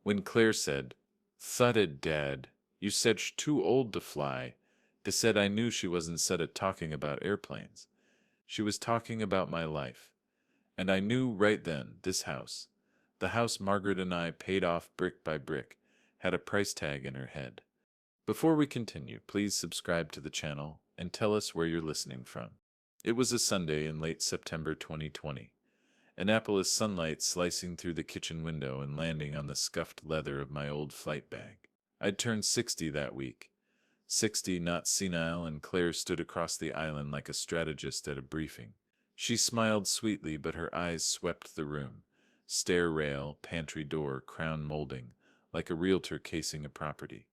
When Claire said, "Thudded, Dad, you said too old to fly," they said I knew she wasn't said it talking about airplanes. She was talking about my life. And I knew right then this house, the house Margaret and I paid off brick by brick, had a price tag in her head. Before we continue, please subscribe to the channel and tell us where you're listening from. It was a Sunday in late September 2020. Annapolis sunlight slicing through the kitchen window and landing on the scuffed leather of my old flight bag. I'd turned 60 that week. 60, not senile, and Claire stood across the island like a strategist at a briefing. She smiled sweetly, but her eyes swept the room. Stair rail, pantry door, crown molding, like a realtor casing a property.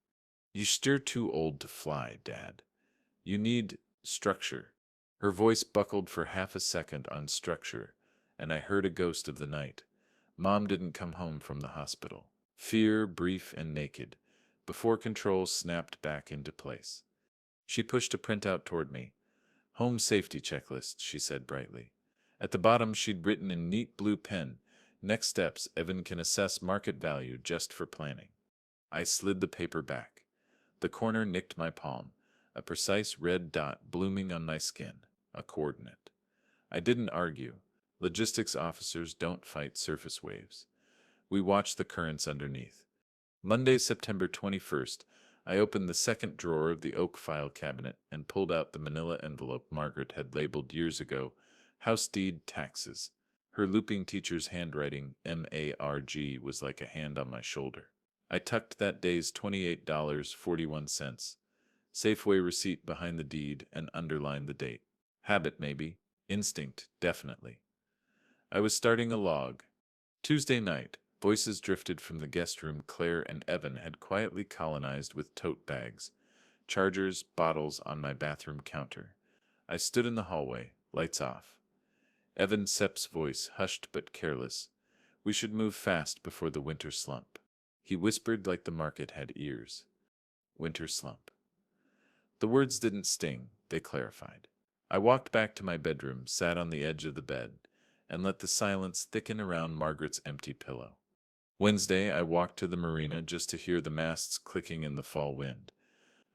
"You're still too old to fly, Dad. You need structure." Her voice buckled for half a second on structure, and I heard a ghost of the night. Mom didn't come home from the hospital. Fear, brief and naked, before control snapped back into place. She pushed a printout toward me. "Home safety checklist," she said brightly. At the bottom she'd written in neat blue pen, "Next steps, Evan can assess market value just for planning." I slid the paper back. The corner nicked my palm, a precise red dot blooming on my skin, a coordinate. I didn't argue. Logistics officers don't fight surface waves. We watched the currents underneath. Monday, September 21st, I opened the second drawer of the oak file cabinet and pulled out the manila envelope Margaret had labeled years ago, "House Deed Taxes." Her looping teacher's handwriting, MARG, was like a hand on my shoulder. I tucked that day's $28.41 Safeway receipt behind the deed and underlined the date. Habit, maybe. Instinct, definitely. I was starting a log. Tuesday night, voices drifted from the guest room Claire and Evan had quietly colonized with tote bags, chargers, bottles on my bathroom counter. I stood in the hallway, lights off. Evan Sepp's voice, hushed but careless. "We should move fast before the winter slump." He whispered like the market had ears. Winter slump. The words didn't sting, they clarified. I walked back to my bedroom, sat on the edge of the bed, and let the silence thicken around Margaret's empty pillow. Wednesday, I walked to the marina just to hear the masts clicking in the fall wind.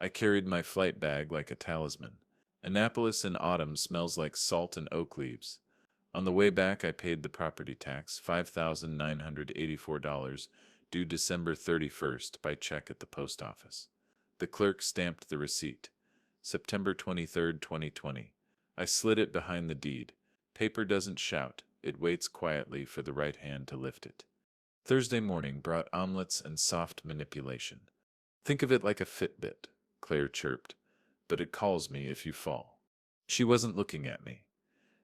I carried my flight bag like a talisman. Annapolis in autumn smells like salt and oak leaves. On the way back, I paid the property tax, $5,984, due December 31st, by check at the post office. The clerk stamped the receipt. September 23rd, 2020. I slid it behind the deed. Paper doesn't shout. It waits quietly for the right hand to lift it. Thursday morning brought omelets and soft manipulation. "Think of it like a Fitbit," Claire chirped, "but it calls me if you fall." She wasn't looking at me.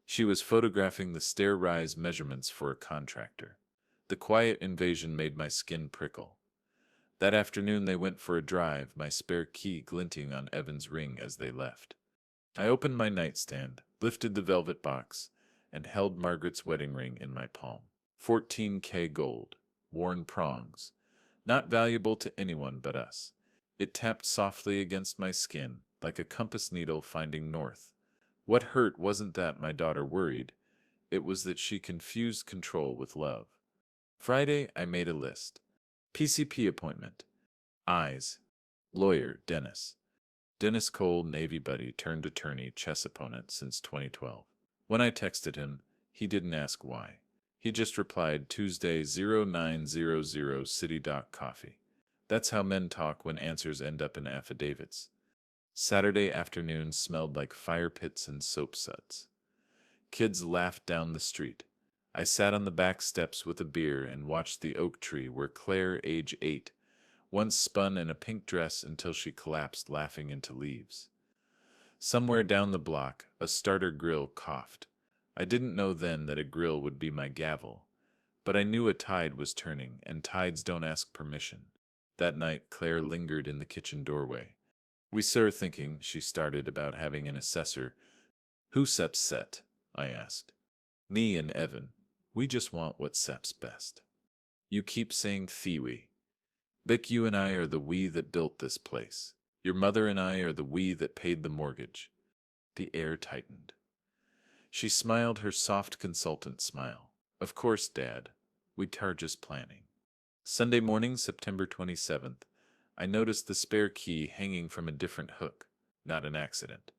She was photographing the stair rise measurements for a contractor. The quiet invasion made my skin prickle. That afternoon they went for a drive, my spare key glinting on Evan's ring as they left. I opened my nightstand, lifted the velvet box, and held Margaret's wedding ring in my palm. 14K gold, worn prongs, not valuable to anyone but us. It tapped softly against my skin, like a compass needle finding north. What hurt wasn't that my daughter worried, it was that she confused control with love. Friday, I made a list. PCP appointment. Eyes. Lawyer, Dennis. Dennis Cole, Navy buddy turned attorney, chess opponent since 2012. When I texted him, he didn't ask why. He just replied, "Tuesday 0900 City Dock Coffee." That's how men talk when answers end up in affidavits. Saturday afternoon smelled like fire pits and soap suds. Kids laughed down the street. I sat on the back steps with a beer and watched the oak tree where Claire, age 8, once spun in a pink dress until she collapsed laughing into leaves. Somewhere down the block, a starter grill coughed. I didn't know then that a grill would be my gavel, but I knew a tide was turning, and tides don't ask permission. That night, Claire lingered in the kitchen doorway. "We sir thinking," she started, "about having an assessor." "Who Sep's set?" I asked. "Me and Evan. We just want what Sep's best." "You keep saying Thiwi. Vic, you and I are the we that built this place. Your mother and I are the we that paid the mortgage." The air tightened. She smiled her soft consultant smile. "Of course, Dad. We charge us planning." Sunday morning, September 27th. I noticed the spare key hanging from a different hook. Not an accident.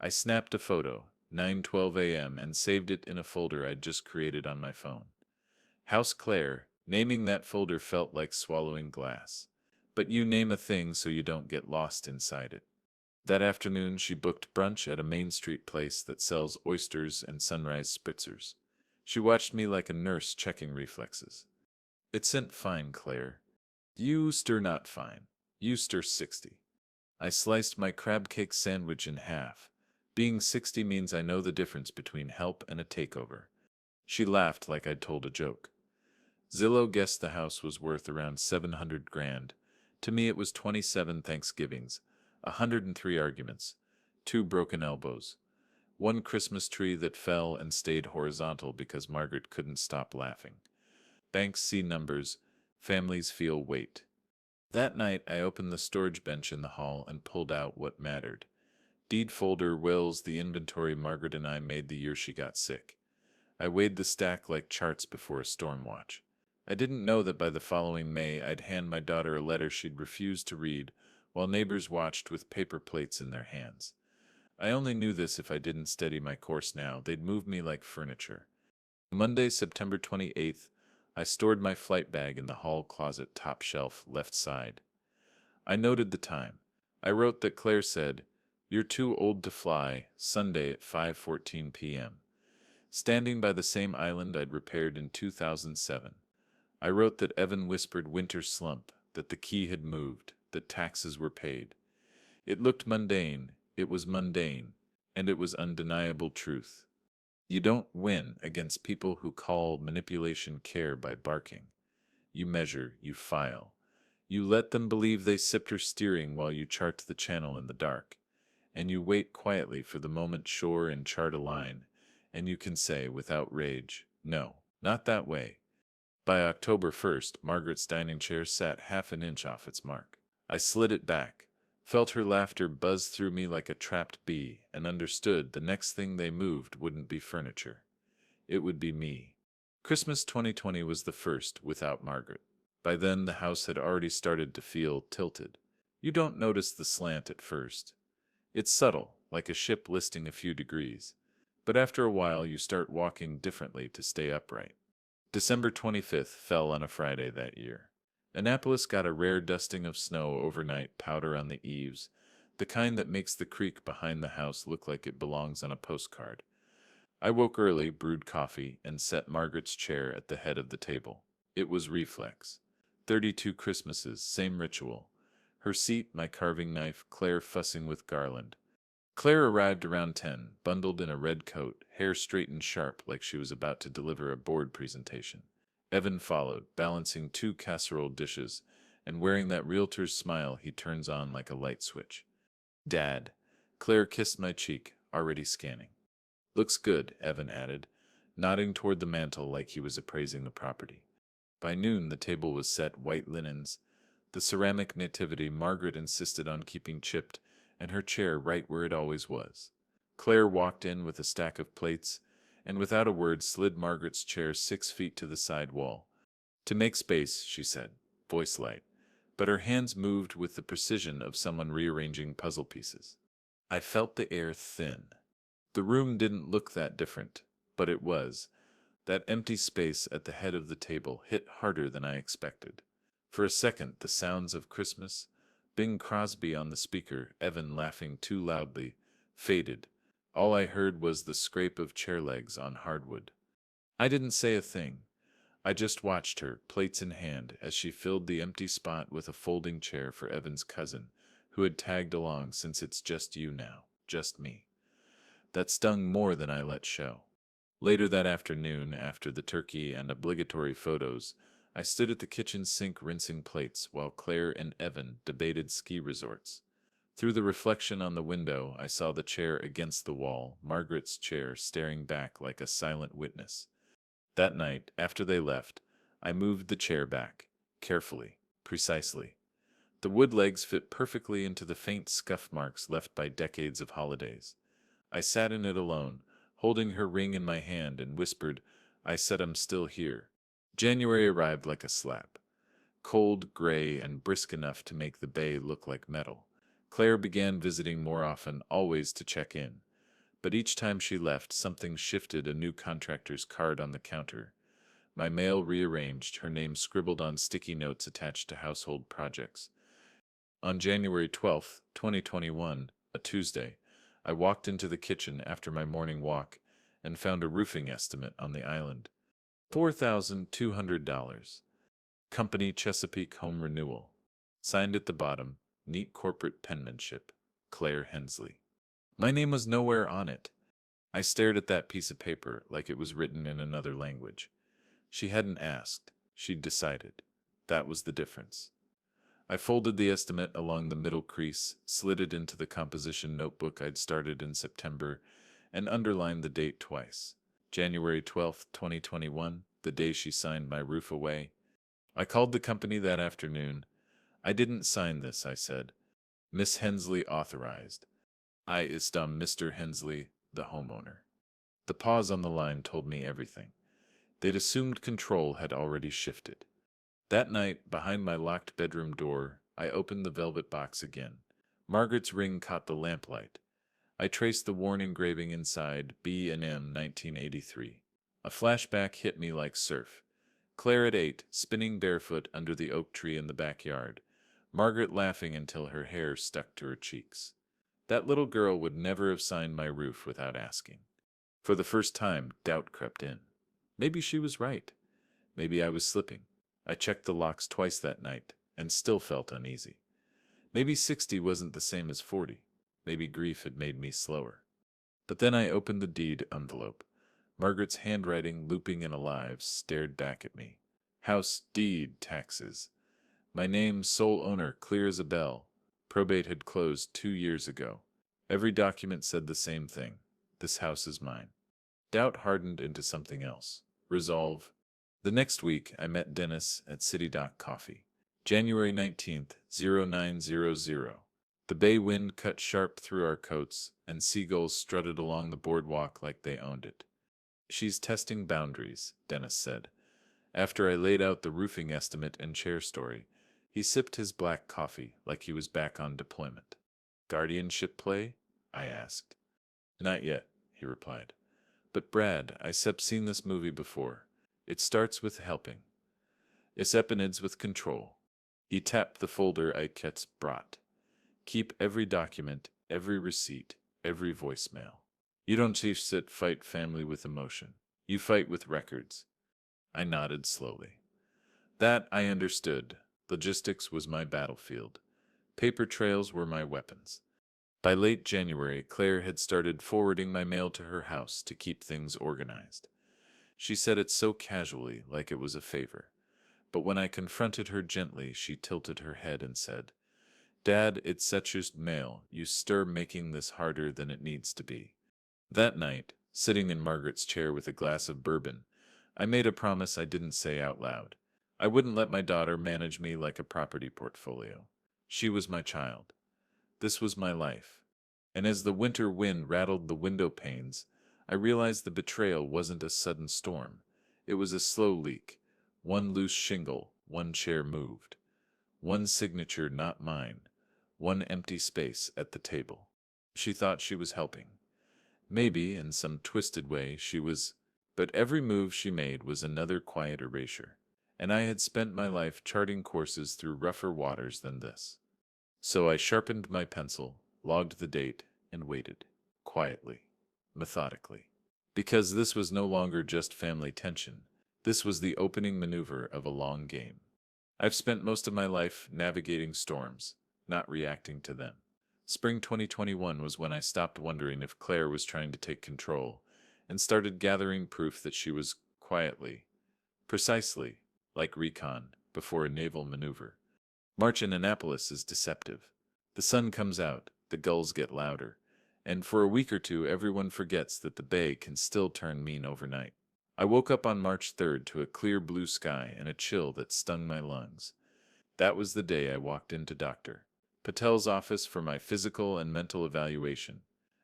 I snapped a photo, 9:12 a.m., and saved it in a folder I'd just created on my phone. House Claire, naming that folder felt like swallowing glass. But you name a thing so you don't get lost inside it. That afternoon, she booked brunch at a Main Street place that sells oysters and sunrise spitzers. She watched me like a nurse checking reflexes. It sent fine, Claire. You stir not fine. You stir 60. I sliced my crab cake sandwich in half. Being 60 means I know the difference between help and a takeover. She laughed like I'd told a joke. Zillow guessed the house was worth around 700 grand. To me it was 27 Thanksgivings, 103 arguments, 2 broken elbows, 1 Christmas tree that fell and stayed horizontal because Margaret couldn't stop laughing. Banks see numbers, families feel weight. That night I opened the storage bench in the hall and pulled out what mattered. Deed folder, wills, the inventory Margaret and I made the year she got sick. I weighed the stack like charts before a storm watch. I didn't know that by the following May I'd hand my daughter a letter she'd refused to read, while neighbors watched with paper plates in their hands. I only knew this if I didn't steady my course now. They'd move me like furniture. Monday, September 28th, I stored my flight bag in the hall closet top shelf left side. I noted the time. I wrote that Claire said, "You're too old to fly," Sunday at 5:14 p.m. Standing by the same island I'd repaired in 2007. I wrote that Evan whispered winter slump, that the key had moved, that taxes were paid. It looked mundane, it was mundane, and it was undeniable truth. You don't win against people who call manipulation care by barking. You measure, you file. You let them believe they sipped your steering while you chart the channel in the dark. And you wait quietly for the moment shore and chart a line, and you can say without rage, "No, not that way." By October 1st, Margaret's dining chair sat half an inch off its mark. I slid it back, felt her laughter buzz through me like a trapped bee, and understood the next thing they moved wouldn't be furniture. It would be me. Christmas 2020 was the first without Margaret. By then, the house had already started to feel tilted. You don't notice the slant at first. It's subtle, like a ship listing a few degrees. But after a while, you start walking differently to stay upright. December 25th fell on a Friday that year. Annapolis got a rare dusting of snow overnight, powder on the eaves, the kind that makes the creek behind the house look like it belongs on a postcard. I woke early, brewed coffee, and set Margaret's chair at the head of the table. It was reflex. 32 Christmases, same ritual. Her seat, my carving knife, Claire fussing with garland. Claire arrived around 10, bundled in a red coat, hair straightened sharp like she was about to deliver a board presentation. Evan followed, balancing 2 casserole dishes, and wearing that realtor's smile he turns on like a light switch. "Dad." Claire kissed my cheek, already scanning. "Looks good," Evan added, nodding toward the mantel like he was appraising the property. By noon the table was set, white linens, the ceramic nativity Margaret insisted on keeping chipped, and her chair right where it always was. Claire walked in with a stack of plates, and without a word slid Margaret's chair 6 feet to the side wall. "To make space," she said, voice light, but her hands moved with the precision of someone rearranging puzzle pieces. I felt the air thin. The room didn't look that different, but it was. That empty space at the head of the table hit harder than I expected. For a second, the sounds of Christmas, Bing Crosby on the speaker, Evan laughing too loudly, faded. All I heard was the scrape of chair legs on hardwood. I didn't say a thing. I just watched her, plates in hand, as she filled the empty spot with a folding chair for Evan's cousin, who had tagged along since it's just you now, just me. That stung more than I let show. Later that afternoon, after the turkey and obligatory photos, I stood at the kitchen sink rinsing plates while Claire and Evan debated ski resorts. Through the reflection on the window, I saw the chair against the wall, Margaret's chair staring back like a silent witness. That night, after they left, I moved the chair back, carefully, precisely. The wood legs fit perfectly into the faint scuff marks left by decades of holidays. I sat in it alone, holding her ring in my hand, and whispered, "I said I'm still here." January arrived like a slap. cold, gray, and brisk enough to make the bay look like metal. Claire began visiting more often, always to check in. But each time she left, something shifted, a new contractor's card on the counter, my mail rearranged, her name scribbled on sticky notes attached to household projects. On January 12th, 2021, a Tuesday, I walked into the kitchen after my morning walk and found a roofing estimate on the island. $4,200. Company Chesapeake Home Renewal. Signed at the bottom, neat corporate penmanship, Claire Hensley. My name was nowhere on it. I stared at that piece of paper like it was written in another language. She hadn't asked, she'd decided. That was the difference. I folded the estimate along the middle crease, slid it into the composition notebook I'd started in September, and underlined the date twice. January 12th, 2021, the day she signed my roof away. I called the company that afternoon. I didn't sign this, I said. Miss Hensley authorized. I is Mr. Hensley, the homeowner. The pause on the line told me everything. They'd assumed control had already shifted. That night, behind my locked bedroom door, I opened the velvet box again. Margaret's ring caught the lamplight. I traced the worn engraving inside, B&M 1983. A flashback hit me like surf. Claire at 8, spinning barefoot under the oak tree in the backyard. Margaret laughing until her hair stuck to her cheeks. That little girl would never have signed my roof without asking. For the first time, doubt crept in. Maybe she was right. Maybe I was slipping. I checked the locks twice that night, and still felt uneasy. Maybe 60 wasn't the same as 40. Maybe grief had made me slower. But then I opened the deed envelope. Margaret's handwriting, looping and alive, stared back at me. House, deed, taxes. My name, sole owner, clear as a bell. Probate had closed 2 years ago. Every document said the same thing. This house is mine. Doubt hardened into something else. Resolve. The next week, I met Dennis at City Dock Coffee. January 19th, 0900. The bay wind cut sharp through our coats, and seagulls strutted along the boardwalk like they owned it. She's testing boundaries, Dennis said. After I laid out the roofing estimate and chair story, he sipped his black coffee like he was back on deployment. Guardianship play? I asked. Not yet, he replied. But Brad, I seen this movie before. It starts with helping. It ends with control. He tapped the folder I kept brought. Keep every document, every receipt, every voicemail. You don't sit fight family with emotion. You fight with records. I nodded slowly. That I understood. Logistics was my battlefield. Paper trails were my weapons. By late January, Claire had started forwarding my mail to her house to keep things organized. She said it so casually, like it was a favor. But when I confronted her gently, she tilted her head and said, Dad, it's such just mail. You stir making this harder than it needs to be. That night, sitting in Margaret's chair with a glass of bourbon, I made a promise I didn't say out loud. I wouldn't let my daughter manage me like a property portfolio. She was my child. This was my life. And as the winter wind rattled the window panes, I realized the betrayal wasn't a sudden storm. It was a slow leak. One loose shingle, one chair moved. One signature not mine. One empty space at the table. She thought she was helping. Maybe, in some twisted way, she was, but every move she made was another quiet erasure. And I had spent my life charting courses through rougher waters than this. So I sharpened my pencil, logged the date, and waited. Quietly. Methodically. Because this was no longer just family tension. This was the opening maneuver of a long game. I've spent most of my life navigating storms, not reacting to them. Spring 2021 was when I stopped wondering if Claire was trying to take control and started gathering proof that she was quietly, precisely, like recon before a naval maneuver. March in Annapolis is deceptive. The sun comes out, the gulls get louder, and for a week or two everyone forgets that the bay can still turn mean overnight. I woke up on March 3rd to a clear blue sky and a chill that stung my lungs. That was the day I walked into Dr. Patel's office for my physical and mental evaluation.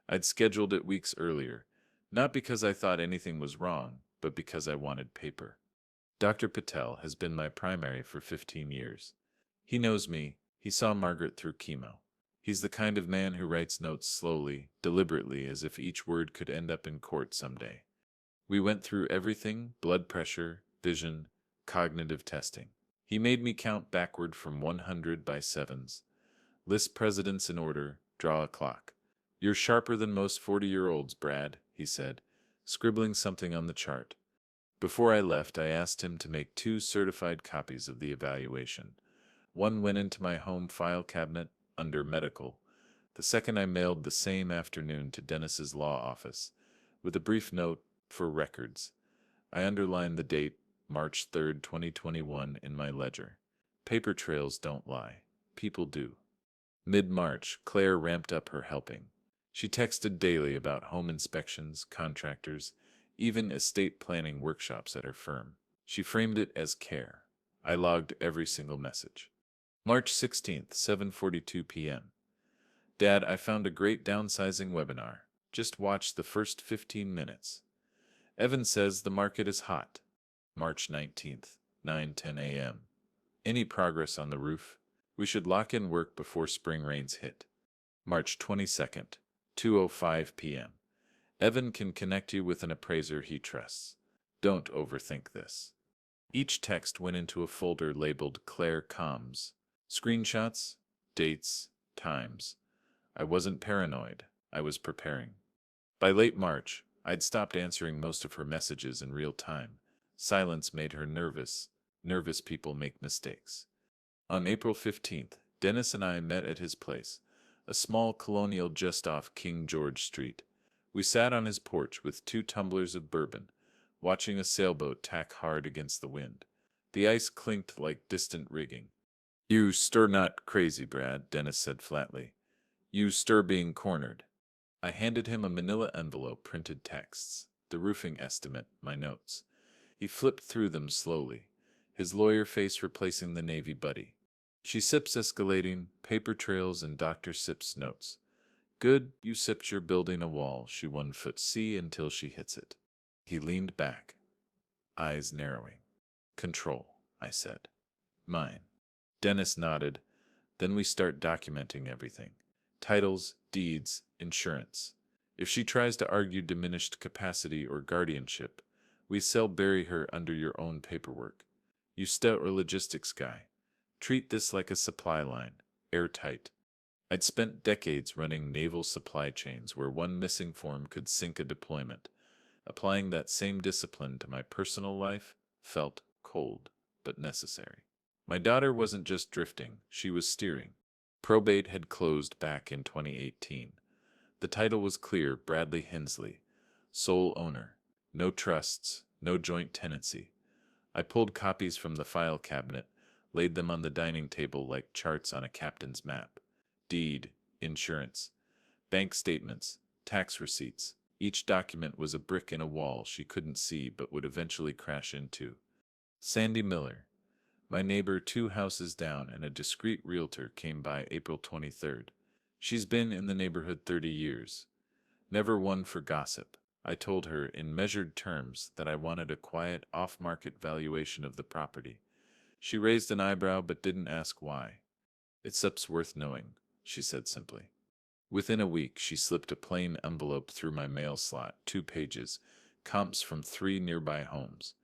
I'd scheduled it weeks earlier, not because I thought anything was wrong, but because I wanted paper. Dr. Patel has been my primary for 15 years. He knows me. He saw Margaret through chemo. He's the kind of man who writes notes slowly, deliberately, as if each word could end up in court someday. We went through everything: blood pressure, vision, cognitive testing. He made me count backward from 100 by sevens. List presidents in order, draw a clock. You're sharper than most 40-year-olds, Brad, he said, scribbling something on the chart. Before I left, I asked him to make 2 certified copies of the evaluation. One went into my home file cabinet, under medical. The second I mailed the same afternoon to Dennis's law office, with a brief note, for records. I underlined the date, March 3rd, 2021, in my ledger. Paper trails don't lie. People do. Mid-March, Claire ramped up her helping. She texted daily about home inspections, contractors, even estate planning workshops at her firm. She framed it as care. I logged every single message. March 16th, 7:42 p.m. Dad, I found a great downsizing webinar. Just watch the first 15 minutes. Evan says the market is hot. March 19th, 9:10 a.m. Any progress on the roof? We should lock in work before spring rains hit. March 22nd, 2:05 p.m. Evan can connect you with an appraiser he trusts. Don't overthink this. Each text went into a folder labeled Claire Comms. Screenshots, dates, times. I wasn't paranoid. I was preparing. By late March, I'd stopped answering most of her messages in real time. Silence made her nervous. Nervous people make mistakes. On April 15th, Dennis and I met at his place, a small colonial just off King George Street. We sat on his porch with 2 tumblers of bourbon, watching a sailboat tack hard against the wind. The ice clinked like distant rigging. You stir not crazy, Brad, Dennis said flatly. You stir being cornered. I handed him a manila envelope, printed texts, the roofing estimate, my notes. He flipped through them slowly, his lawyer face replacing the Navy buddy. She sips escalating, paper trails, and Dr. Sips notes. Good, you sipped, you're building a wall, she 1 foot see until she hits it. He leaned back, eyes narrowing. Control, I said. Mine. Dennis nodded. Then we start documenting everything. Titles, deeds, insurance. If she tries to argue diminished capacity or guardianship, we bury her under your own paperwork. You stout or logistics guy. Treat this like a supply line, airtight. I'd spent decades running naval supply chains where one missing form could sink a deployment. Applying that same discipline to my personal life felt cold, but necessary. My daughter wasn't just drifting, she was steering. Probate had closed back in 2018. The title was clear: Bradley Hensley, sole owner. No trusts, no joint tenancy. I pulled copies from the file cabinet, laid them on the dining table like charts on a captain's map. Deed, insurance, bank statements, tax receipts. Each document was a brick in a wall she couldn't see but would eventually crash into. Sandy Miller, my neighbor 2 houses down and a discreet realtor, came by April 23rd. She's been in the neighborhood 30 years. Never one for gossip. I told her in measured terms that I wanted a quiet, off-market valuation of the property. She raised an eyebrow but didn't ask why. It's worth knowing, she said simply. Within a week, she slipped a plain envelope through my mail slot, 2 pages, comps from 3 nearby homes.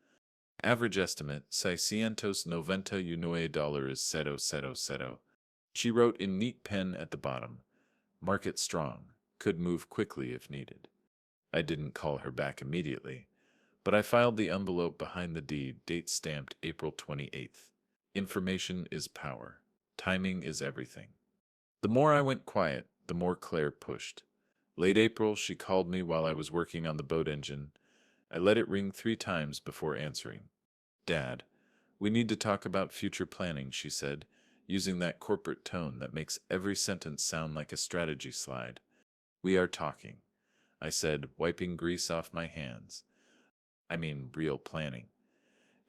Average estimate, $699. She wrote in neat pen at the bottom. Market strong, could move quickly if needed. I didn't call her back immediately, but I filed the envelope behind the deed, date stamped April 28th. Information is power. Timing is everything. The more I went quiet, the more Claire pushed. Late April, she called me while I was working on the boat engine. I let it ring 3 times before answering. Dad, we need to talk about future planning, she said, using that corporate tone that makes every sentence sound like a strategy slide. We are talking, I said, wiping grease off my hands. I mean, real planning.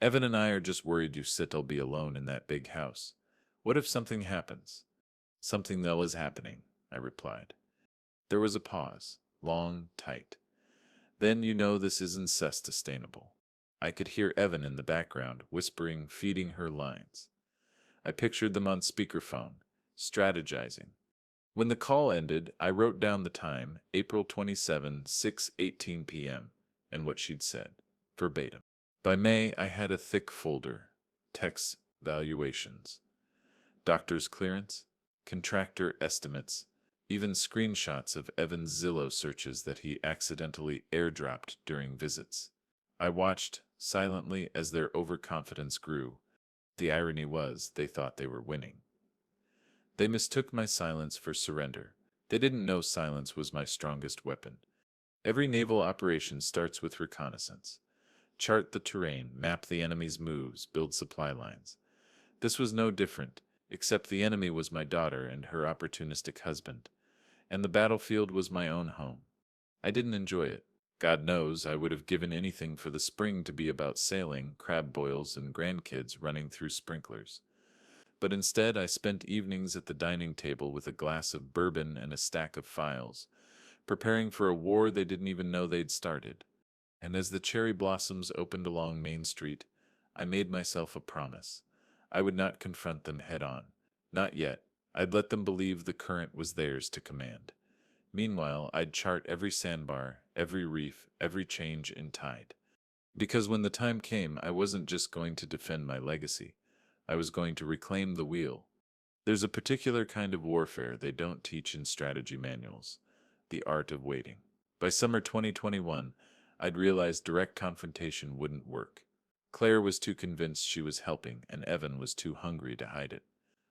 Evan and I are just worried you'll be alone in that big house. What if something happens? Something that is happening, I replied. There was a pause, long, tight. Then you know this isn't sustainable. I could hear Evan in the background, whispering, feeding her lines. I pictured them on speakerphone, strategizing. When the call ended, I wrote down the time, April 27, 6:18 p.m., and what she'd said, verbatim. By May, I had a thick folder. Text valuations, doctor's clearance, contractor estimates, even screenshots of Evan's Zillow searches that he accidentally airdropped during visits. I watched, silently, as their overconfidence grew. The irony was, they thought they were winning. They mistook my silence for surrender. They didn't know silence was my strongest weapon. Every naval operation starts with reconnaissance. Chart the terrain, map the enemy's moves, build supply lines. This was no different, except the enemy was my daughter and her opportunistic husband, and the battlefield was my own home. I didn't enjoy it. God knows I would have given anything for the spring to be about sailing, crab boils, and grandkids running through sprinklers. But instead I spent evenings at the dining table with a glass of bourbon and a stack of files, preparing for a war they didn't even know they'd started. And as the cherry blossoms opened along Main Street, I made myself a promise. I would not confront them head on. Not yet. I'd let them believe the current was theirs to command. Meanwhile, I'd chart every sandbar, every reef, every change in tide. Because when the time came, I wasn't just going to defend my legacy. I was going to reclaim the wheel. There's a particular kind of warfare they don't teach in strategy manuals: the art of waiting. By summer 2021, I'd realized direct confrontation wouldn't work. Claire was too convinced she was helping, and Evan was too hungry to hide it.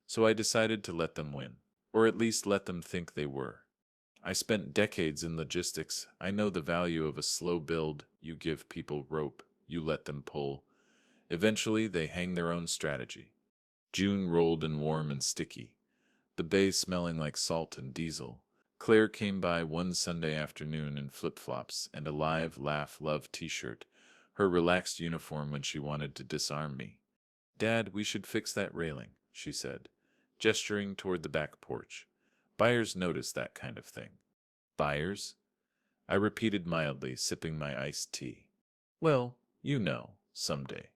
So I decided to let them win, or at least let them think they were. I spent decades in logistics. I know the value of a slow build. You give people rope, you let them pull. Eventually, they hang their own strategy. June rolled in warm and sticky, the bay smelling like salt and diesel. Claire came by one Sunday afternoon in flip-flops and a live, laugh, love t-shirt, her relaxed uniform when she wanted to disarm me. "Dad, we should fix that railing," she said, gesturing toward the back porch. "Buyers notice that kind of thing." "Buyers?" I repeated mildly, sipping my iced tea. "Well, you know, someday."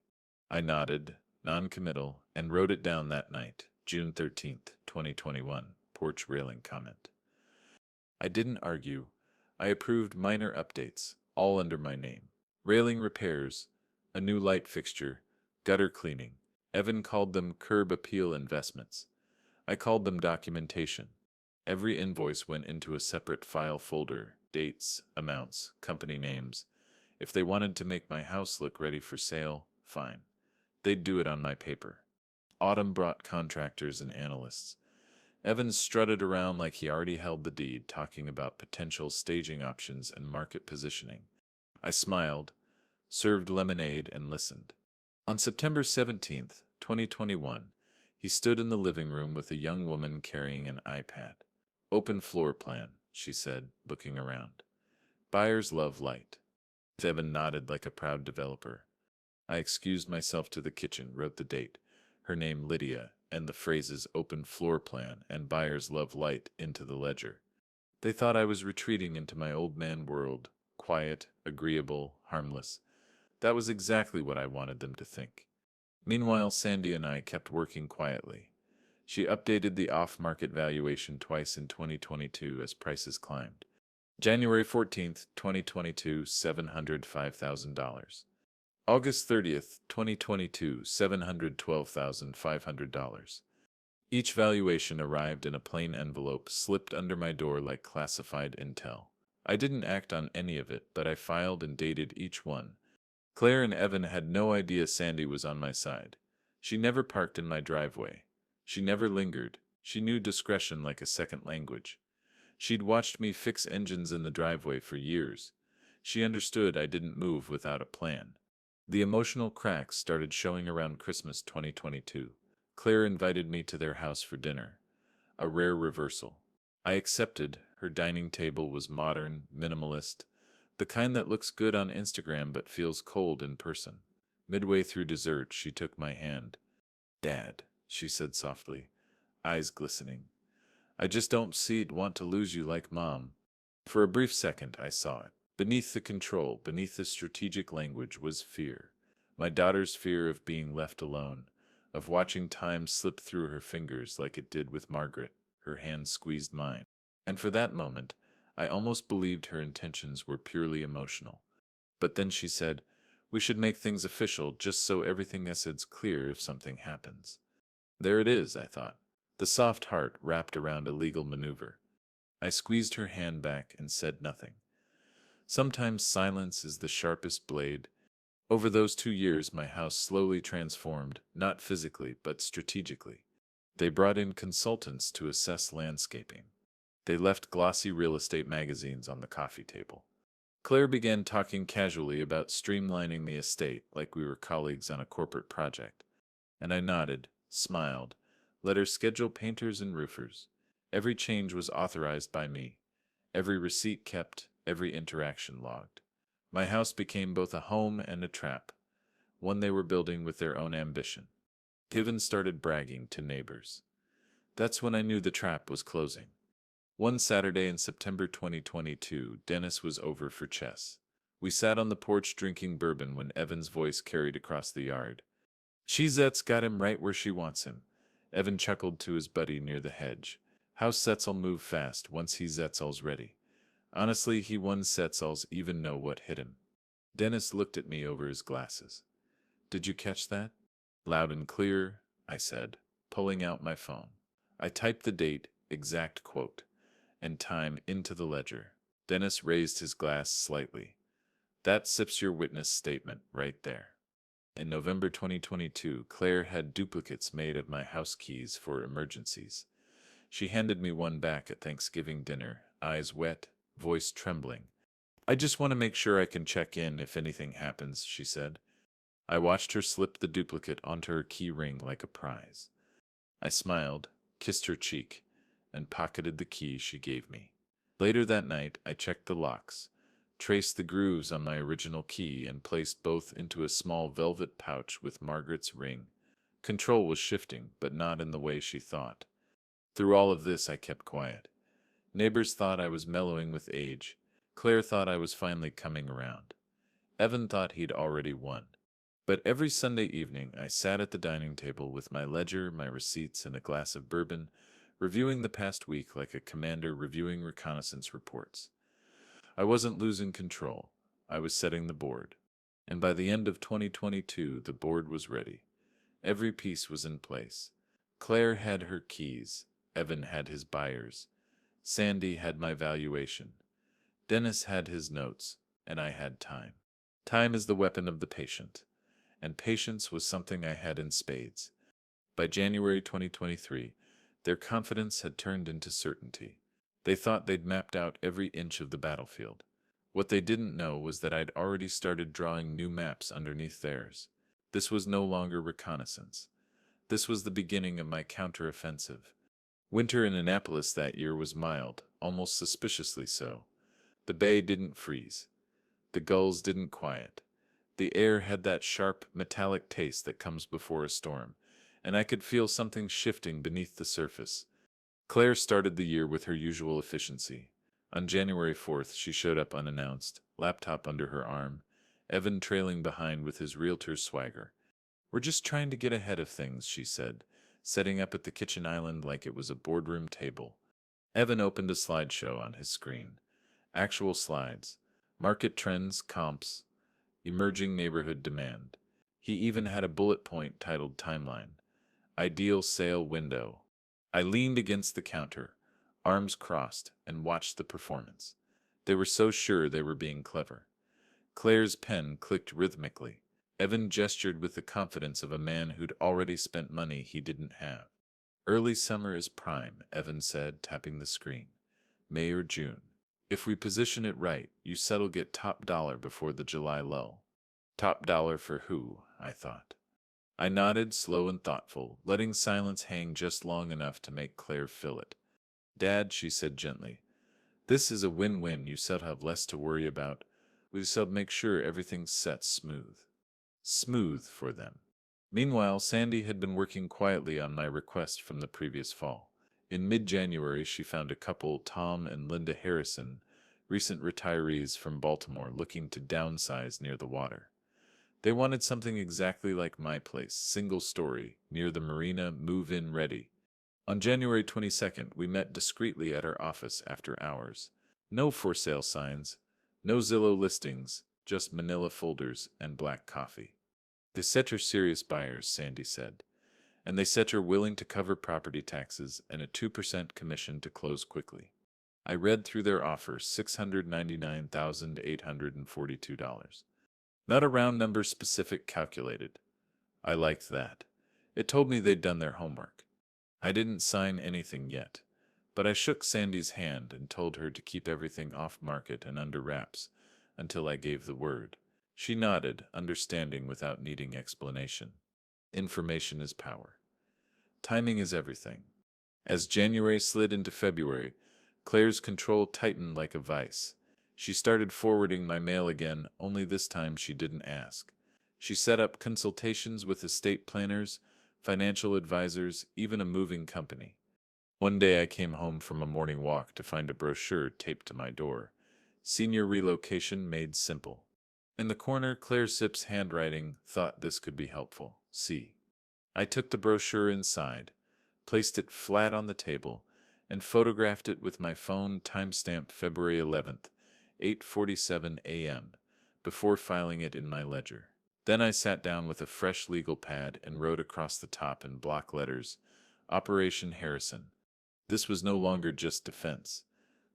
I nodded, non-committal, and wrote it down that night, June 13th, 2021, porch railing comment. I didn't argue. I approved minor updates, all under my name. Railing repairs, a new light fixture, gutter cleaning. Evan called them curb appeal investments. I called them documentation. Every invoice went into a separate file folder: dates, amounts, company names. If they wanted to make my house look ready for sale, fine. They'd do it on my paper. Autumn brought contractors and analysts. Evans strutted around like he already held the deed, talking about potential staging options and market positioning. I smiled, served lemonade, and listened. On September 17th, 2021, he stood in the living room with a young woman carrying an iPad. "Open floor plan," she said, looking around. "Buyers love light." Evan nodded like a proud developer. I excused myself to the kitchen, wrote the date, her name Lydia, and the phrases "open floor plan" and "buyers love light" into the ledger. They thought I was retreating into my old man world, quiet, agreeable, harmless. That was exactly what I wanted them to think. Meanwhile, Sandy and I kept working quietly. She updated the off-market valuation twice in 2022 as prices climbed. January 14th, 2022, $705,000. August 30th, 2022, $712,500. Each valuation arrived in a plain envelope slipped under my door like classified intel. I didn't act on any of it, but I filed and dated each one. Claire and Evan had no idea Sandy was on my side. She never parked in my driveway. She never lingered. She knew discretion like a second language. She'd watched me fix engines in the driveway for years. She understood I didn't move without a plan. The emotional cracks started showing around Christmas 2022. Claire invited me to their house for dinner. A rare reversal. I accepted. Her dining table was modern, minimalist, the kind that looks good on Instagram but feels cold in person. Midway through dessert, she took my hand. "Dad," she said softly, eyes glistening. "I just don't want to lose you like Mom." For a brief second, I saw it. Beneath the control, beneath the strategic language, was fear. My daughter's fear of being left alone, of watching time slip through her fingers like it did with Margaret, her hand squeezed mine. And for that moment, I almost believed her intentions were purely emotional. But then she said, "We should make things official just so everything is clear if something happens." There it is, I thought. The soft heart wrapped around a legal maneuver. I squeezed her hand back and said nothing. Sometimes silence is the sharpest blade. Over those 2 years, my house slowly transformed, not physically, but strategically. They brought in consultants to assess landscaping. They left glossy real estate magazines on the coffee table. Claire began talking casually about streamlining the estate like we were colleagues on a corporate project. And I nodded, smiled, let her schedule painters and roofers. Every change was authorized by me. Every receipt kept, every interaction logged. My house became both a home and a trap, one they were building with their own ambition. Kevin started bragging to neighbors. That's when I knew the trap was closing. One Saturday in September 2022, Dennis was over for chess. We sat on the porch drinking bourbon when Evan's voice carried across the yard. "She's got him right where she wants him." Evan chuckled to his buddy near the hedge. "How Setzel'll move fast once Setzel's ready. Honestly, he won Setzel's even know what hit him." Dennis looked at me over his glasses. "Did you catch that?" "Loud and clear," I said, pulling out my phone. I typed the date, exact quote, and time into the ledger. Dennis raised his glass slightly. "That sips your witness statement right there." In November 2022, Claire had duplicates made of my house keys for emergencies. She handed me one back at Thanksgiving dinner, eyes wet, voice trembling. "I just want to make sure I can check in if anything happens," she said. I watched her slip the duplicate onto her key ring like a prize. I smiled, kissed her cheek, and pocketed the key she gave me. Later that night, I checked the locks, traced the grooves on my original key, and placed both into a small velvet pouch with Margaret's ring. Control was shifting, but not in the way she thought. Through all of this, I kept quiet. Neighbors thought I was mellowing with age. Claire thought I was finally coming around. Evan thought he'd already won. But every Sunday evening, I sat at the dining table with my ledger, my receipts, and a glass of bourbon, reviewing the past week like a commander reviewing reconnaissance reports. I wasn't losing control. I was setting the board. And by the end of 2022, the board was ready. Every piece was in place. Claire had her keys. Evan had his buyers. Sandy had my valuation. Dennis had his notes, and I had time. Time is the weapon of the patient, and patience was something I had in spades. By January 2023, their confidence had turned into certainty. They thought they'd mapped out every inch of the battlefield. What they didn't know was that I'd already started drawing new maps underneath theirs. This was no longer reconnaissance. This was the beginning of my counteroffensive. Winter in Annapolis that year was mild, almost suspiciously so. The bay didn't freeze. The gulls didn't quiet. The air had that sharp, metallic taste that comes before a storm, and I could feel something shifting beneath the surface. Claire started the year with her usual efficiency. On January 4th, she showed up unannounced, laptop under her arm, Evan trailing behind with his realtor's swagger. "We're just trying to get ahead of things," she said, setting up at the kitchen island like it was a boardroom table. Evan opened a slideshow on his screen. Actual slides. Market trends, comps, emerging neighborhood demand. He even had a bullet point titled Timeline. Ideal sale window. I leaned against the counter, arms crossed, and watched the performance. They were so sure they were being clever. Claire's pen clicked rhythmically. Evan gestured with the confidence of a man who'd already spent money he didn't have. "Early summer is prime," Evan said, tapping the screen. "May or June. If we position it right, you set'll get top dollar before the July lull." Top dollar for who? I thought. I nodded, slow and thoughtful, letting silence hang just long enough to make Claire feel it. "Dad," she said gently, "this is a win-win. You said have less to worry about. We said make sure everything's set smooth." Smooth for them. Meanwhile, Sandy had been working quietly on my request from the previous fall. In mid-January, she found a couple, Tom and Linda Harrison, recent retirees from Baltimore looking to downsize near the water. They wanted something exactly like my place, single story, near the marina, move-in ready. On January 22nd, we met discreetly at our office after hours. No for sale signs, no Zillow listings, just manila folders and black coffee. They said her serious buyers, Sandy said, and they said her willing to cover property taxes and a 2% commission to close quickly. I read through their offer, $699,842. Not a round number specific calculated. I liked that. It told me they'd done their homework. I didn't sign anything yet, but I shook Sandy's hand and told her to keep everything off market and under wraps until I gave the word. She nodded, understanding without needing explanation. Information is power. Timing is everything. As January slid into February, Claire's control tightened like a vice. She started forwarding my mail again, only this time she didn't ask. She set up consultations with estate planners, financial advisors, even a moving company. One day I came home from a morning walk to find a brochure taped to my door. Senior relocation made simple. In the corner, Claire Sipp's handwriting thought this could be helpful. See. I took the brochure inside, placed it flat on the table, and photographed it with my phone, timestamped February 11th, 8:47 a.m., before filing it in my ledger. Then I sat down with a fresh legal pad and wrote across the top in block letters, Operation Harrison. This was no longer just defense.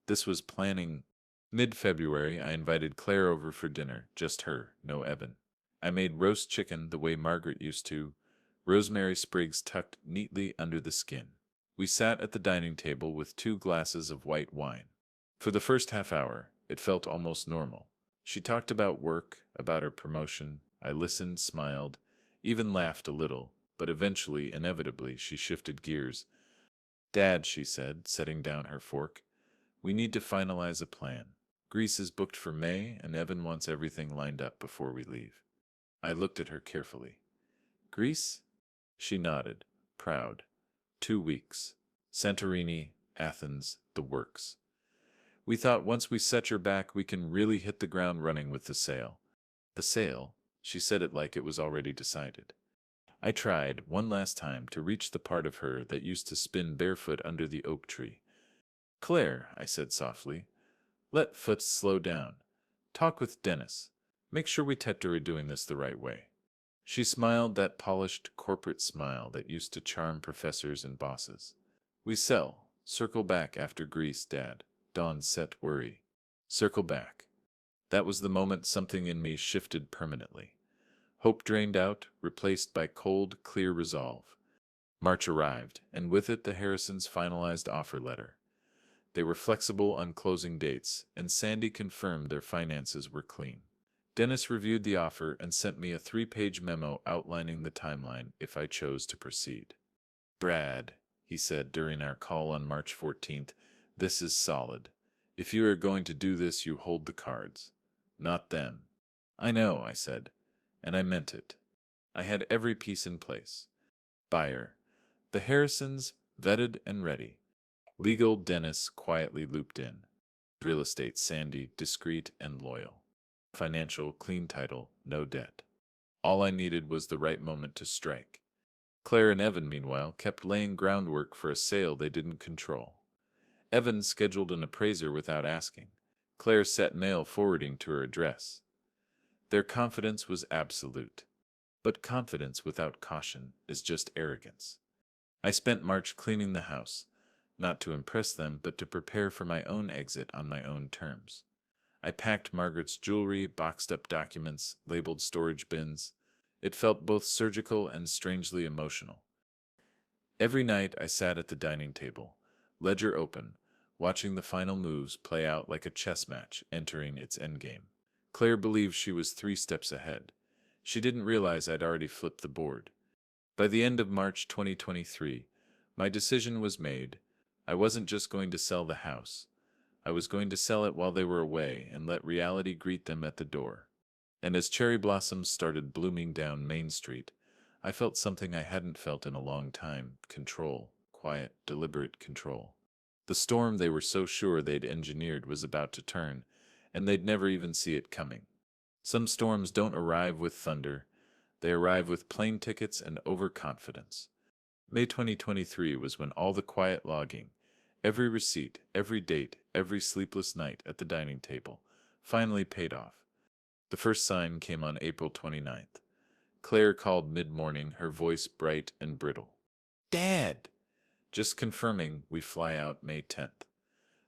This was planning. Mid-February, I invited Claire over for dinner, just her, no Evan. I made roast chicken the way Margaret used to, rosemary sprigs tucked neatly under the skin. We sat at the dining table with 2 glasses of white wine. For the first half hour, it felt almost normal. She talked about work, about her promotion. I listened, smiled, even laughed a little, but eventually, inevitably, she shifted gears. Dad, she said, setting down her fork, we need to finalize a plan. Greece is booked for May, and Evan wants everything lined up before we leave. I looked at her carefully. Greece? She nodded, proud. 2 weeks. Santorini, Athens, the works. We thought once we set your back, we can really hit the ground running with the sale. The sale? She said it like it was already decided. I tried, one last time, to reach the part of her that used to spin barefoot under the oak tree. Claire, I said softly, let Foots slow down. Talk with Dennis. Make sure we are doing this the right way. She smiled that polished corporate smile that used to charm professors and bosses. We sell. Circle back after Greece, Dad. Dawn set worry. Circle back. That was the moment something in me shifted permanently. Hope drained out, replaced by cold, clear resolve. March arrived, and with it the Harrisons' finalized offer letter. They were flexible on closing dates, and Sandy confirmed their finances were clean. Dennis reviewed the offer and sent me a 3-page memo outlining the timeline if I chose to proceed. Brad, he said during our call on March 14th, this is solid. If you are going to do this, you hold the cards. Not them. I know, I said, and I meant it. I had every piece in place. Buyer. The Harrisons, vetted and ready. Legal, Dennis quietly looped in. Real estate, Sandy, discreet and loyal. Financial, clean title, no debt. All I needed was the right moment to strike. Claire and Evan, meanwhile, kept laying groundwork for a sale they didn't control. Evan scheduled an appraiser without asking. Claire set mail forwarding to her address. Their confidence was absolute. But confidence without caution is just arrogance. I spent March cleaning the house, not to impress them, but to prepare for my own exit on my own terms. I packed Margaret's jewelry, boxed up documents, labeled storage bins. It felt both surgical and strangely emotional. Every night I sat at the dining table, ledger open, watching the final moves play out like a chess match entering its endgame. Claire believed she was 3 steps ahead. She didn't realize I'd already flipped the board. By the end of March 2023, my decision was made. I wasn't just going to sell the house. I was going to sell it while they were away and let reality greet them at the door. And as cherry blossoms started blooming down Main Street, I felt something I hadn't felt in a long time: control, quiet, deliberate control. The storm they were so sure they'd engineered was about to turn, and they'd never even see it coming. Some storms don't arrive with thunder, they arrive with plane tickets and overconfidence. May 2023 was when all the quiet logging, every receipt, every date, every sleepless night at the dining table, finally paid off. The first sign came on April 29th. Claire called mid-morning, her voice bright and brittle. Dad! Just confirming we fly out May 10th.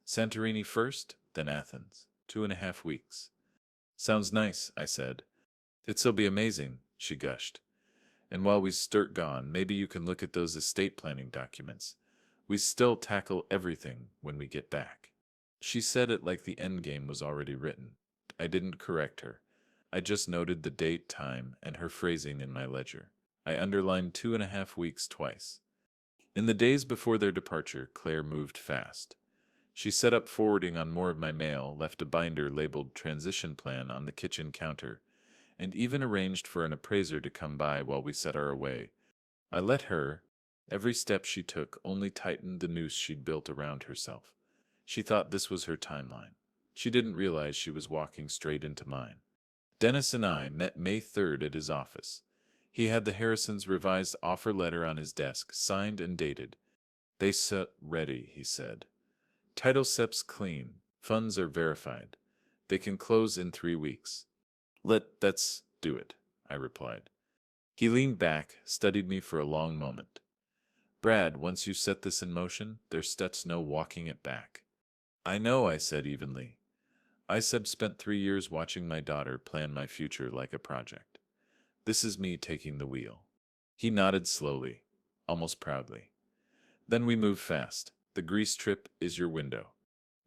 Santorini first, then Athens. 2.5 weeks. Sounds nice, I said. It'll be amazing, she gushed. And while we start gone, maybe you can look at those estate planning documents. We still tackle everything when we get back. She said it like the endgame was already written. I didn't correct her. I just noted the date, time, and her phrasing in my ledger. I underlined 2.5 weeks twice. In the days before their departure, Claire moved fast. She set up forwarding on more of my mail, left a binder labeled transition plan on the kitchen counter, and even arranged for an appraiser to come by while we set our away. I let her. Every step she took only tightened the noose she'd built around herself. She thought this was her timeline. She didn't realize she was walking straight into mine. Dennis and I met May 3rd at his office. He had the Harrisons' revised offer letter on his desk, signed and dated. They set ready, he said. Title SEP's clean. Funds are verified. They can close in 3 weeks. Let's do it, I replied. He leaned back, studied me for a long moment. Brad, once you set this in motion, there's no walking it back. I know, I said evenly. I spent 3 years watching my daughter plan my future like a project. This is me taking the wheel. He nodded slowly, almost proudly. Then we moved fast. The Greece trip is your window.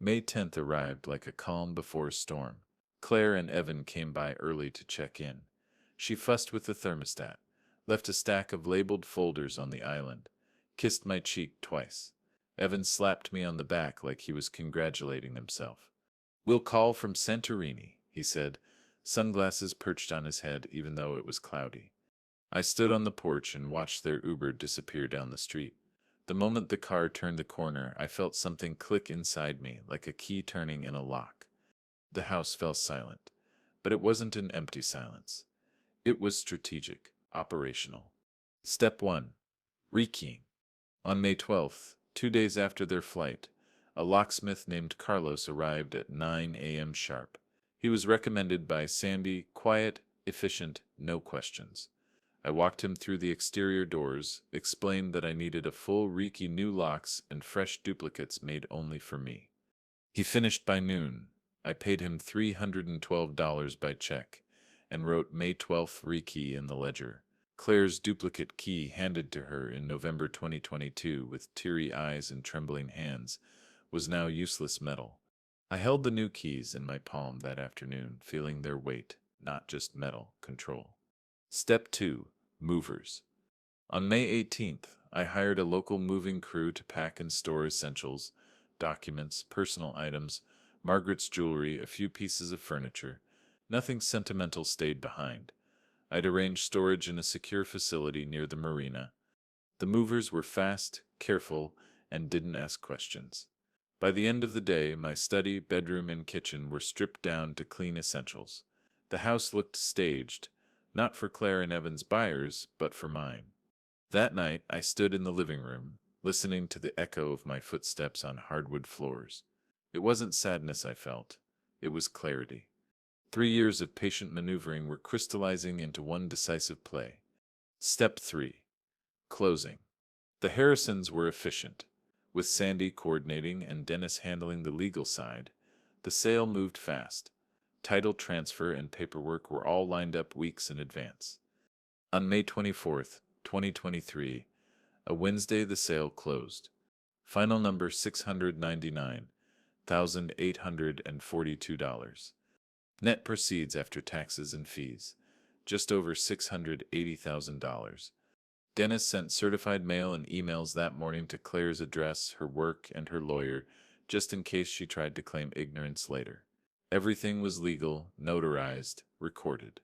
May 10th arrived like a calm before a storm. Claire and Evan came by early to check in. She fussed with the thermostat, left a stack of labeled folders on the island, kissed my cheek twice. Evan slapped me on the back like he was congratulating himself. We'll call from Santorini, he said, sunglasses perched on his head even though it was cloudy. I stood on the porch and watched their Uber disappear down the street. The moment the car turned the corner, I felt something click inside me, like a key turning in a lock. The house fell silent, but it wasn't an empty silence. It was strategic, operational. Step 1. Rekeying. On May 12th, 2 days after their flight, a locksmith named Carlos arrived at 9 a.m. sharp. He was recommended by Sandy, quiet, efficient, no questions. I walked him through the exterior doors, explained that I needed a full rekey new locks and fresh duplicates made only for me. He finished by noon. I paid him $312 by check and wrote May 12th rekey in the ledger. Claire's duplicate key handed to her in November 2022 with teary eyes and trembling hands was now useless metal. I held the new keys in my palm that afternoon, feeling their weight, not just metal, control. Step 2. Movers. On May 18th, I hired a local moving crew to pack and store essentials, documents, personal items, Margaret's jewelry, a few pieces of furniture. Nothing sentimental stayed behind. I'd arranged storage in a secure facility near the marina. The movers were fast, careful, and didn't ask questions. By the end of the day, my study, bedroom, and kitchen were stripped down to clean essentials. The house looked staged, not for Claire and Evan's buyers, but for mine. That night, I stood in the living room, listening to the echo of my footsteps on hardwood floors. It wasn't sadness I felt. It was clarity. 3 years of patient maneuvering were crystallizing into one decisive play. Step 3. Closing. The Harrisons were efficient. With Sandy coordinating and Dennis handling the legal side, the sale moved fast. Title transfer and paperwork were all lined up weeks in advance. On May 24th, 2023, a Wednesday, the sale closed. Final number $699,842. Net proceeds after taxes and fees, just over $680,000. Dennis sent certified mail and emails that morning to Claire's address, her work, and her lawyer, just in case she tried to claim ignorance later. Everything was legal, notarized, recorded.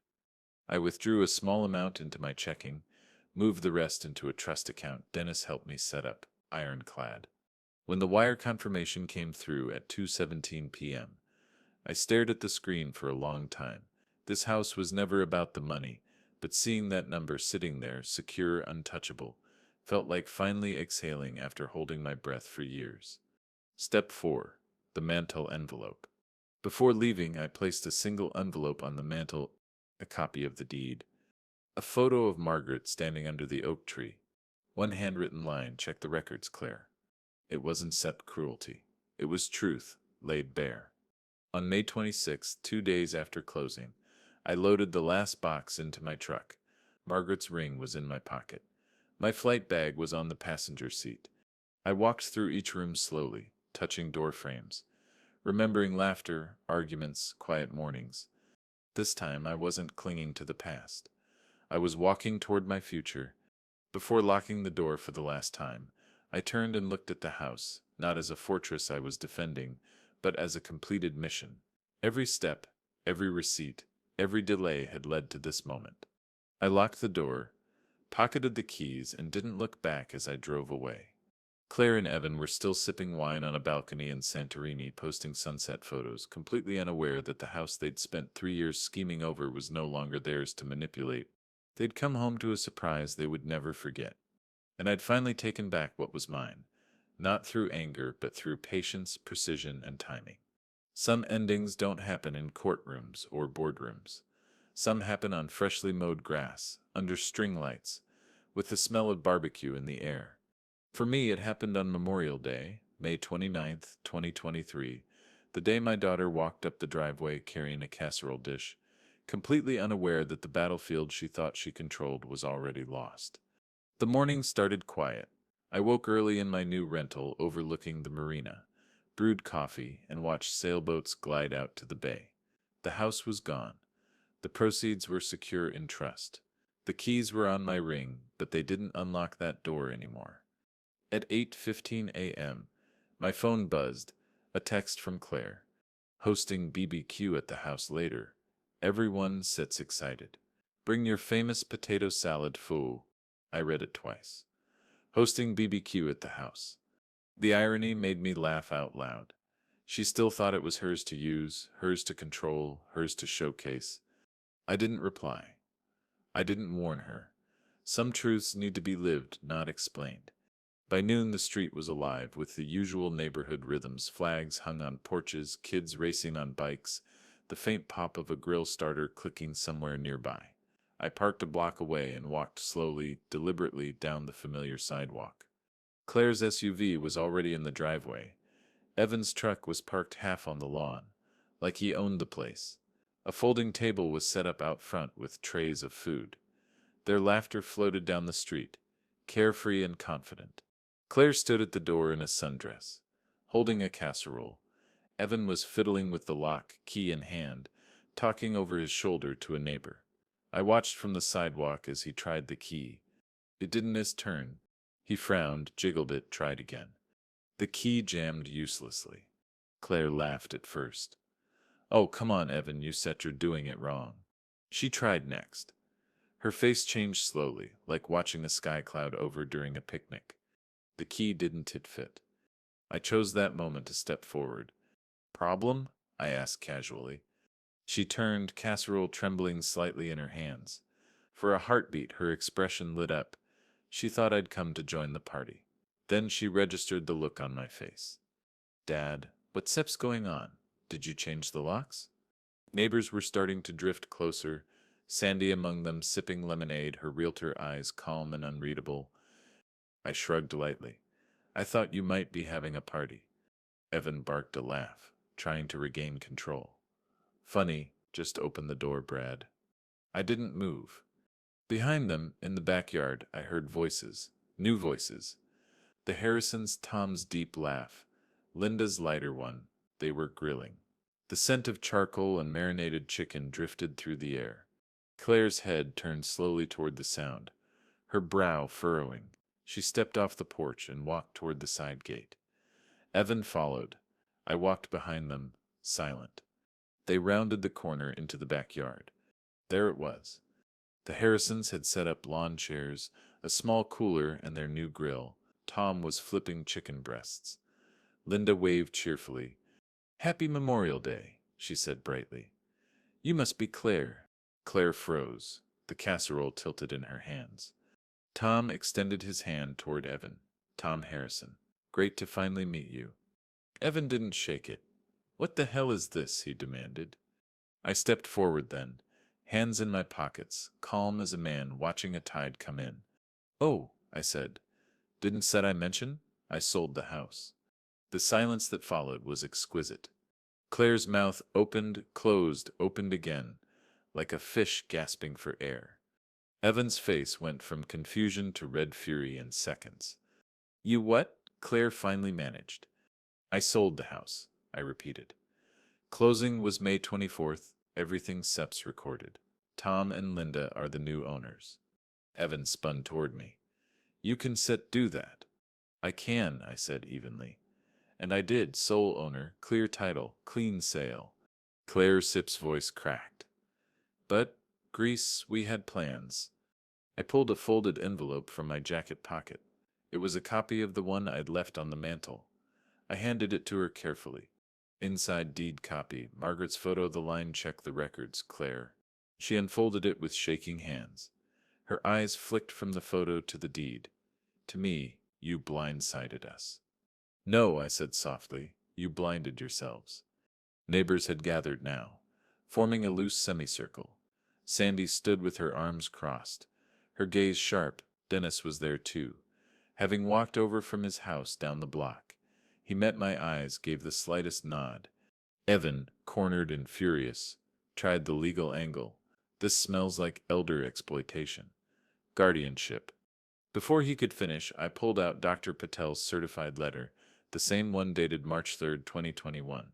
I withdrew a small amount into my checking, moved the rest into a trust account Dennis helped me set up, ironclad. When the wire confirmation came through at 2:17 p.m., I stared at the screen for a long time. This house was never about the money, but seeing that number sitting there, secure, untouchable, felt like finally exhaling after holding my breath for years. Step 4. The mantel envelope. Before leaving, I placed a single envelope on the mantel, a copy of the deed, a photo of Margaret standing under the oak tree. One handwritten line, check the records, Claire. It wasn't set cruelty. It was truth, laid bare. On May 26th, 2 days after closing, I loaded the last box into my truck. Margaret's ring was in my pocket. My flight bag was on the passenger seat. I walked through each room slowly, touching door frames, remembering laughter, arguments, quiet mornings. This time I wasn't clinging to the past. I was walking toward my future. Before locking the door for the last time, I turned and looked at the house, not as a fortress I was defending, but as a completed mission. Every step, every receipt, every delay had led to this moment. I locked the door, pocketed the keys, and didn't look back as I drove away. Claire and Evan were still sipping wine on a balcony in Santorini, posting sunset photos, completely unaware that the house they'd spent 3 years scheming over was no longer theirs to manipulate. They'd come home to a surprise they would never forget. And I'd finally taken back what was mine, not through anger, but through patience, precision, and timing. Some endings don't happen in courtrooms or boardrooms. Some happen on freshly mowed grass, under string lights, with the smell of barbecue in the air. For me, it happened on Memorial Day, May 29th, 2023, the day my daughter walked up the driveway carrying a casserole dish, completely unaware that the battlefield she thought she controlled was already lost. The morning started quiet. I woke early in my new rental overlooking the marina, brewed coffee, and watched sailboats glide out to the bay. The house was gone. The proceeds were secure in trust. The keys were on my ring, but they didn't unlock that door anymore. At 8:15 a.m., my phone buzzed, a text from Claire. Hosting BBQ at the house later. Everyone sits excited. Bring your famous potato salad, fool. I read it twice. Hosting BBQ at the house. The irony made me laugh out loud. She still thought it was hers to use, hers to control, hers to showcase. I didn't reply. I didn't warn her. Some truths need to be lived, not explained. By noon, the street was alive with the usual neighborhood rhythms, flags hung on porches, kids racing on bikes, the faint pop of a grill starter clicking somewhere nearby. I parked a block away and walked slowly, deliberately down the familiar sidewalk. Claire's SUV was already in the driveway. Evan's truck was parked half on the lawn, like he owned the place. A folding table was set up out front with trays of food. Their laughter floated down the street, carefree and confident. Claire stood at the door in a sundress, holding a casserole. Evan was fiddling with the lock, key in hand, talking over his shoulder to a neighbor. I watched from the sidewalk as he tried the key. It didn't his turn. He frowned, jiggled it, tried again. The key jammed uselessly. Claire laughed at first. Oh, come on, Evan, you said you're doing it wrong. She tried next. Her face changed slowly, like watching a sky cloud over during a picnic. The key didn't fit. I chose that moment to step forward. Problem? I asked casually. She turned, casserole trembling slightly in her hands. For a heartbeat, her expression lit up. She thought I'd come to join the party. Then she registered the look on my face. Dad, what's going on? Did you change the locks? Neighbors were starting to drift closer, Sandy among them sipping lemonade, her realtor eyes calm and unreadable. I shrugged lightly. I thought you might be having a party. Evan barked a laugh, trying to regain control. Funny, just open the door, Brad. I didn't move. Behind them, in the backyard, I heard voices, new voices. The Harrisons' Tom's deep laugh, Linda's lighter one. They were grilling. The scent of charcoal and marinated chicken drifted through the air. Claire's head turned slowly toward the sound, her brow furrowing. She stepped off the porch and walked toward the side gate. Evan followed. I walked behind them, silent. They rounded the corner into the backyard. There it was. The Harrisons had set up lawn chairs, a small cooler, and their new grill. Tom was flipping chicken breasts. Linda waved cheerfully. Happy Memorial Day, she said brightly. You must be Claire. Claire froze, the casserole tilted in her hands. Tom extended his hand toward Evan. Tom Harrison. Great to finally meet you. Evan didn't shake it. What the hell is this? He demanded. I stepped forward then, hands in my pockets, calm as a man watching a tide come in. Oh, I said. Didn't said I mention? I sold the house. The silence that followed was exquisite. Claire's mouth opened, closed, opened again, like a fish gasping for air. Evan's face went from confusion to red fury in seconds. You what? Claire finally managed. I sold the house, I repeated. Closing was May 24th, everything SEPs recorded. Tom and Linda are the new owners. Evan spun toward me. You can do that. I can, I said evenly. And I did, sole owner, clear title, clean sale. Claire Sip's voice cracked. But, Grease, we had plans. I pulled a folded envelope from my jacket pocket. It was a copy of the one I'd left on the mantel. I handed it to her carefully. Inside deed copy, Margaret's photo, the line, check the records, Claire. She unfolded it with shaking hands. Her eyes flicked from the photo to the deed. To me, you blindsided us. No, I said softly, you blinded yourselves. Neighbors had gathered now, forming a loose semicircle. Sandy stood with her arms crossed, her gaze sharp. Dennis was there too, having walked over from his house down the block. He met my eyes, gave the slightest nod. Evan, cornered and furious, tried the legal angle. This smells like elder exploitation. Guardianship. Before he could finish, I pulled out Dr. Patel's certified letter, the same one dated March 3rd, 2021.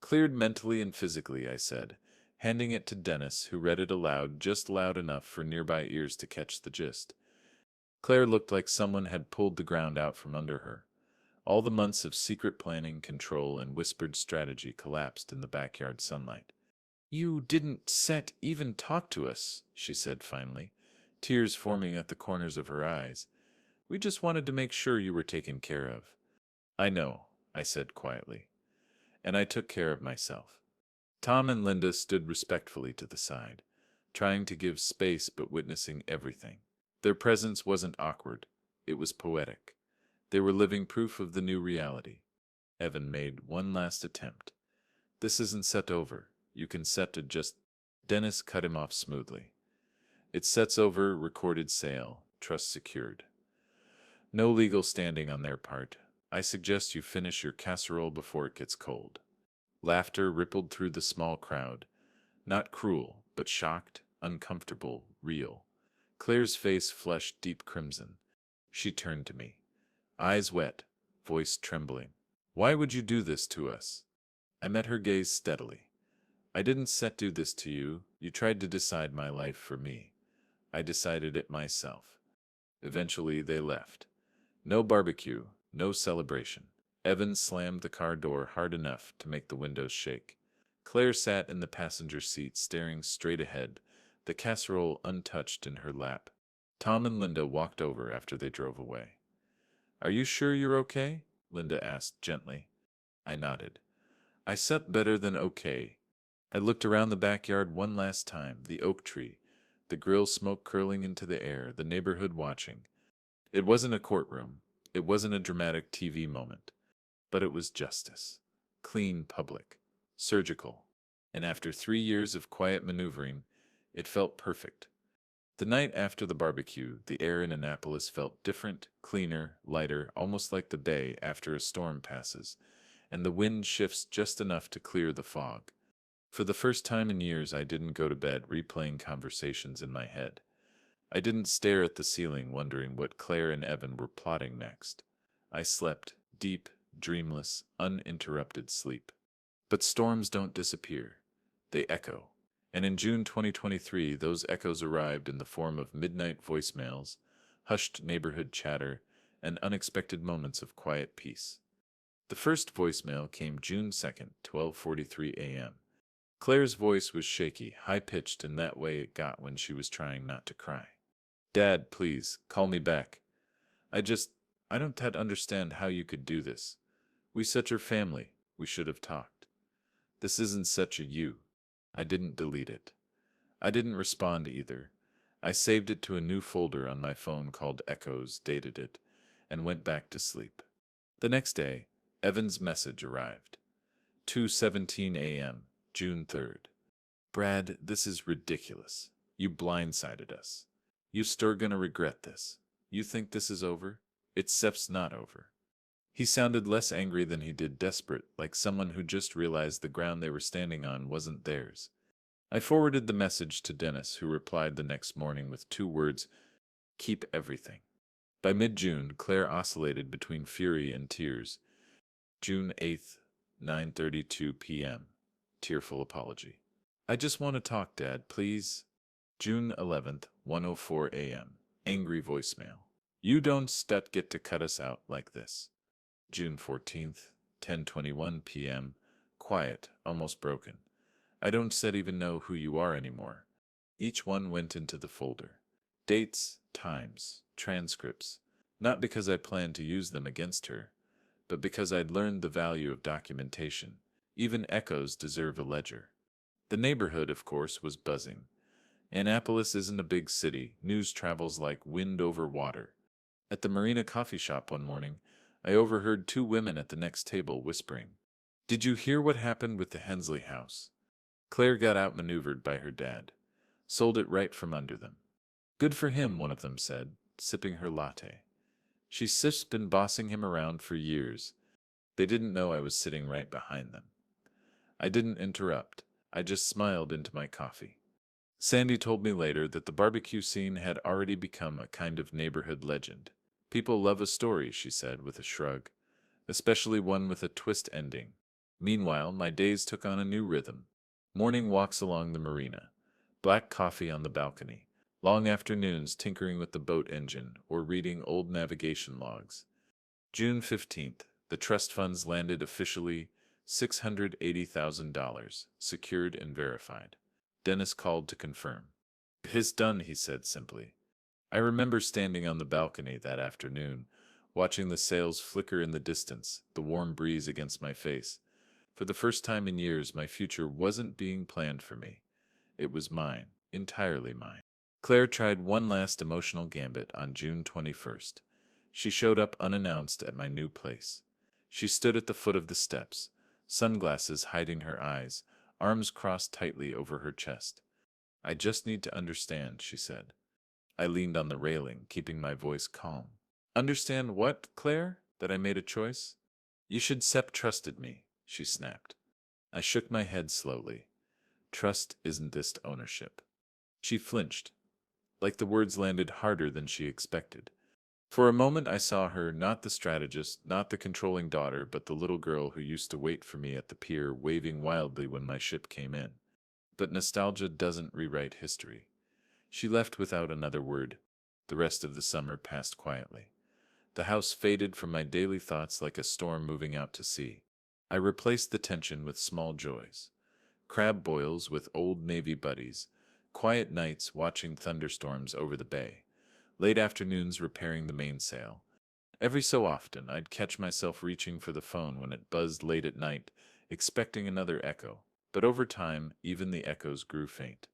Cleared mentally and physically, I said, handing it to Dennis, who read it aloud, just loud enough for nearby ears to catch the gist. Claire looked like someone had pulled the ground out from under her. All the months of secret planning, control, and whispered strategy collapsed in the backyard sunlight. You didn't even talk to us, she said finally, tears forming at the corners of her eyes. We just wanted to make sure you were taken care of. I know, I said quietly. And I took care of myself. Tom and Linda stood respectfully to the side, trying to give space but witnessing everything. Their presence wasn't awkward. It was poetic. They were living proof of the new reality. Evan made one last attempt. This isn't set over. You can set to just... Dennis cut him off smoothly. It sets over, recorded sale, trust secured. No legal standing on their part. I suggest you finish your casserole before it gets cold. Laughter rippled through the small crowd. Not cruel, but shocked, uncomfortable, real. Claire's face flushed deep crimson. She turned to me. Eyes wet, voice trembling. Why would you do this to us? I met her gaze steadily. I didn't do this to you. You tried to decide my life for me. I decided it myself. Eventually they left. No barbecue, no celebration. Evan slammed the car door hard enough to make the windows shake. Claire sat in the passenger seat staring straight ahead, the casserole untouched in her lap. Tom and Linda walked over after they drove away. Are you sure you're okay? Linda asked gently. I nodded. I slept better than okay. I looked around the backyard one last time, the oak tree, the grill smoke curling into the air, the neighborhood watching. It wasn't a courtroom. It wasn't a dramatic TV moment. But it was justice. Clean, public, surgical. And after 3 years of quiet maneuvering, it felt perfect. The night after the barbecue, the air in Annapolis felt different, cleaner, lighter, almost like the bay after a storm passes, and the wind shifts just enough to clear the fog. For the first time in years, I didn't go to bed replaying conversations in my head. I didn't stare at the ceiling wondering what Claire and Evan were plotting next. I slept, deep, dreamless, uninterrupted sleep. But storms don't disappear. They echo. And in June 2023, those echoes arrived in the form of midnight voicemails, hushed neighborhood chatter, and unexpected moments of quiet peace. The first voicemail came June 2nd, 12:43 a.m. Claire's voice was shaky, high-pitched in that way it got when she was trying not to cry. Dad, please, call me back. I don't understand how you could do this. We such your family. We should have talked. This isn't such a you. I didn't delete it. I didn't respond either. I saved it to a new folder on my phone called Echoes, dated it, and went back to sleep. The next day, Evan's message arrived. 2:17 a.m., June 3rd. Brad, this is ridiculous. You blindsided us. You still gonna regret this. You think this is over? It's not over. He sounded less angry than he did desperate, like someone who just realized the ground they were standing on wasn't theirs. I forwarded the message to Dennis, who replied the next morning with 2 words: keep everything. By mid-June, Claire oscillated between fury and tears. June 8th, 9:32 p.m. Tearful apology. I just want to talk, Dad, please. June 11th, 1:04 a.m. Angry voicemail. You don't get to cut us out like this. June 14th, 10:21 p.m. Quiet, almost broken. I don't even know who you are anymore. Each one went into the folder. Dates, times, transcripts. Not because I planned to use them against her, but because I'd learned the value of documentation. Even echoes deserve a ledger. The neighborhood, of course, was buzzing. Annapolis isn't a big city. News travels like wind over water. At the Marina coffee shop one morning, I overheard 2 women at the next table whispering, "Did you hear what happened with the Hensley house?" Claire got outmaneuvered by her dad. Sold it right from under them. Good for him, one of them said, sipping her latte. She's just been bossing him around for years. They didn't know I was sitting right behind them. I didn't interrupt. I just smiled into my coffee. Sandy told me later that the barbecue scene had already become a kind of neighborhood legend. People love a story, she said with a shrug, especially one with a twist ending. Meanwhile, my days took on a new rhythm. Morning walks along the marina, black coffee on the balcony, long afternoons tinkering with the boat engine or reading old navigation logs. June 15th, the trust funds landed officially, $680,000, secured and verified. Dennis called to confirm. "It's done," he said simply. I remember standing on the balcony that afternoon, watching the sails flicker in the distance, the warm breeze against my face. For the first time in years, my future wasn't being planned for me. It was mine, entirely mine. Claire tried one last emotional gambit on June 21st. She showed up unannounced at my new place. She stood at the foot of the steps, sunglasses hiding her eyes, arms crossed tightly over her chest. "I just need to understand," she said. I leaned on the railing, keeping my voice calm. "Understand what, Claire? That I made a choice?" "You should trusted me," she snapped. I shook my head slowly. "Trust isn't this ownership." She flinched, like the words landed harder than she expected. For a moment I saw her, not the strategist, not the controlling daughter, but the little girl who used to wait for me at the pier, waving wildly when my ship came in. But nostalgia doesn't rewrite history. She left without another word. The rest of the summer passed quietly. The house faded from my daily thoughts like a storm moving out to sea. I replaced the tension with small joys. Crab boils with old Navy buddies, quiet nights watching thunderstorms over the bay, late afternoons repairing the mainsail. Every so often, I'd catch myself reaching for the phone when it buzzed late at night, expecting another echo. But over time, even the echoes grew faint.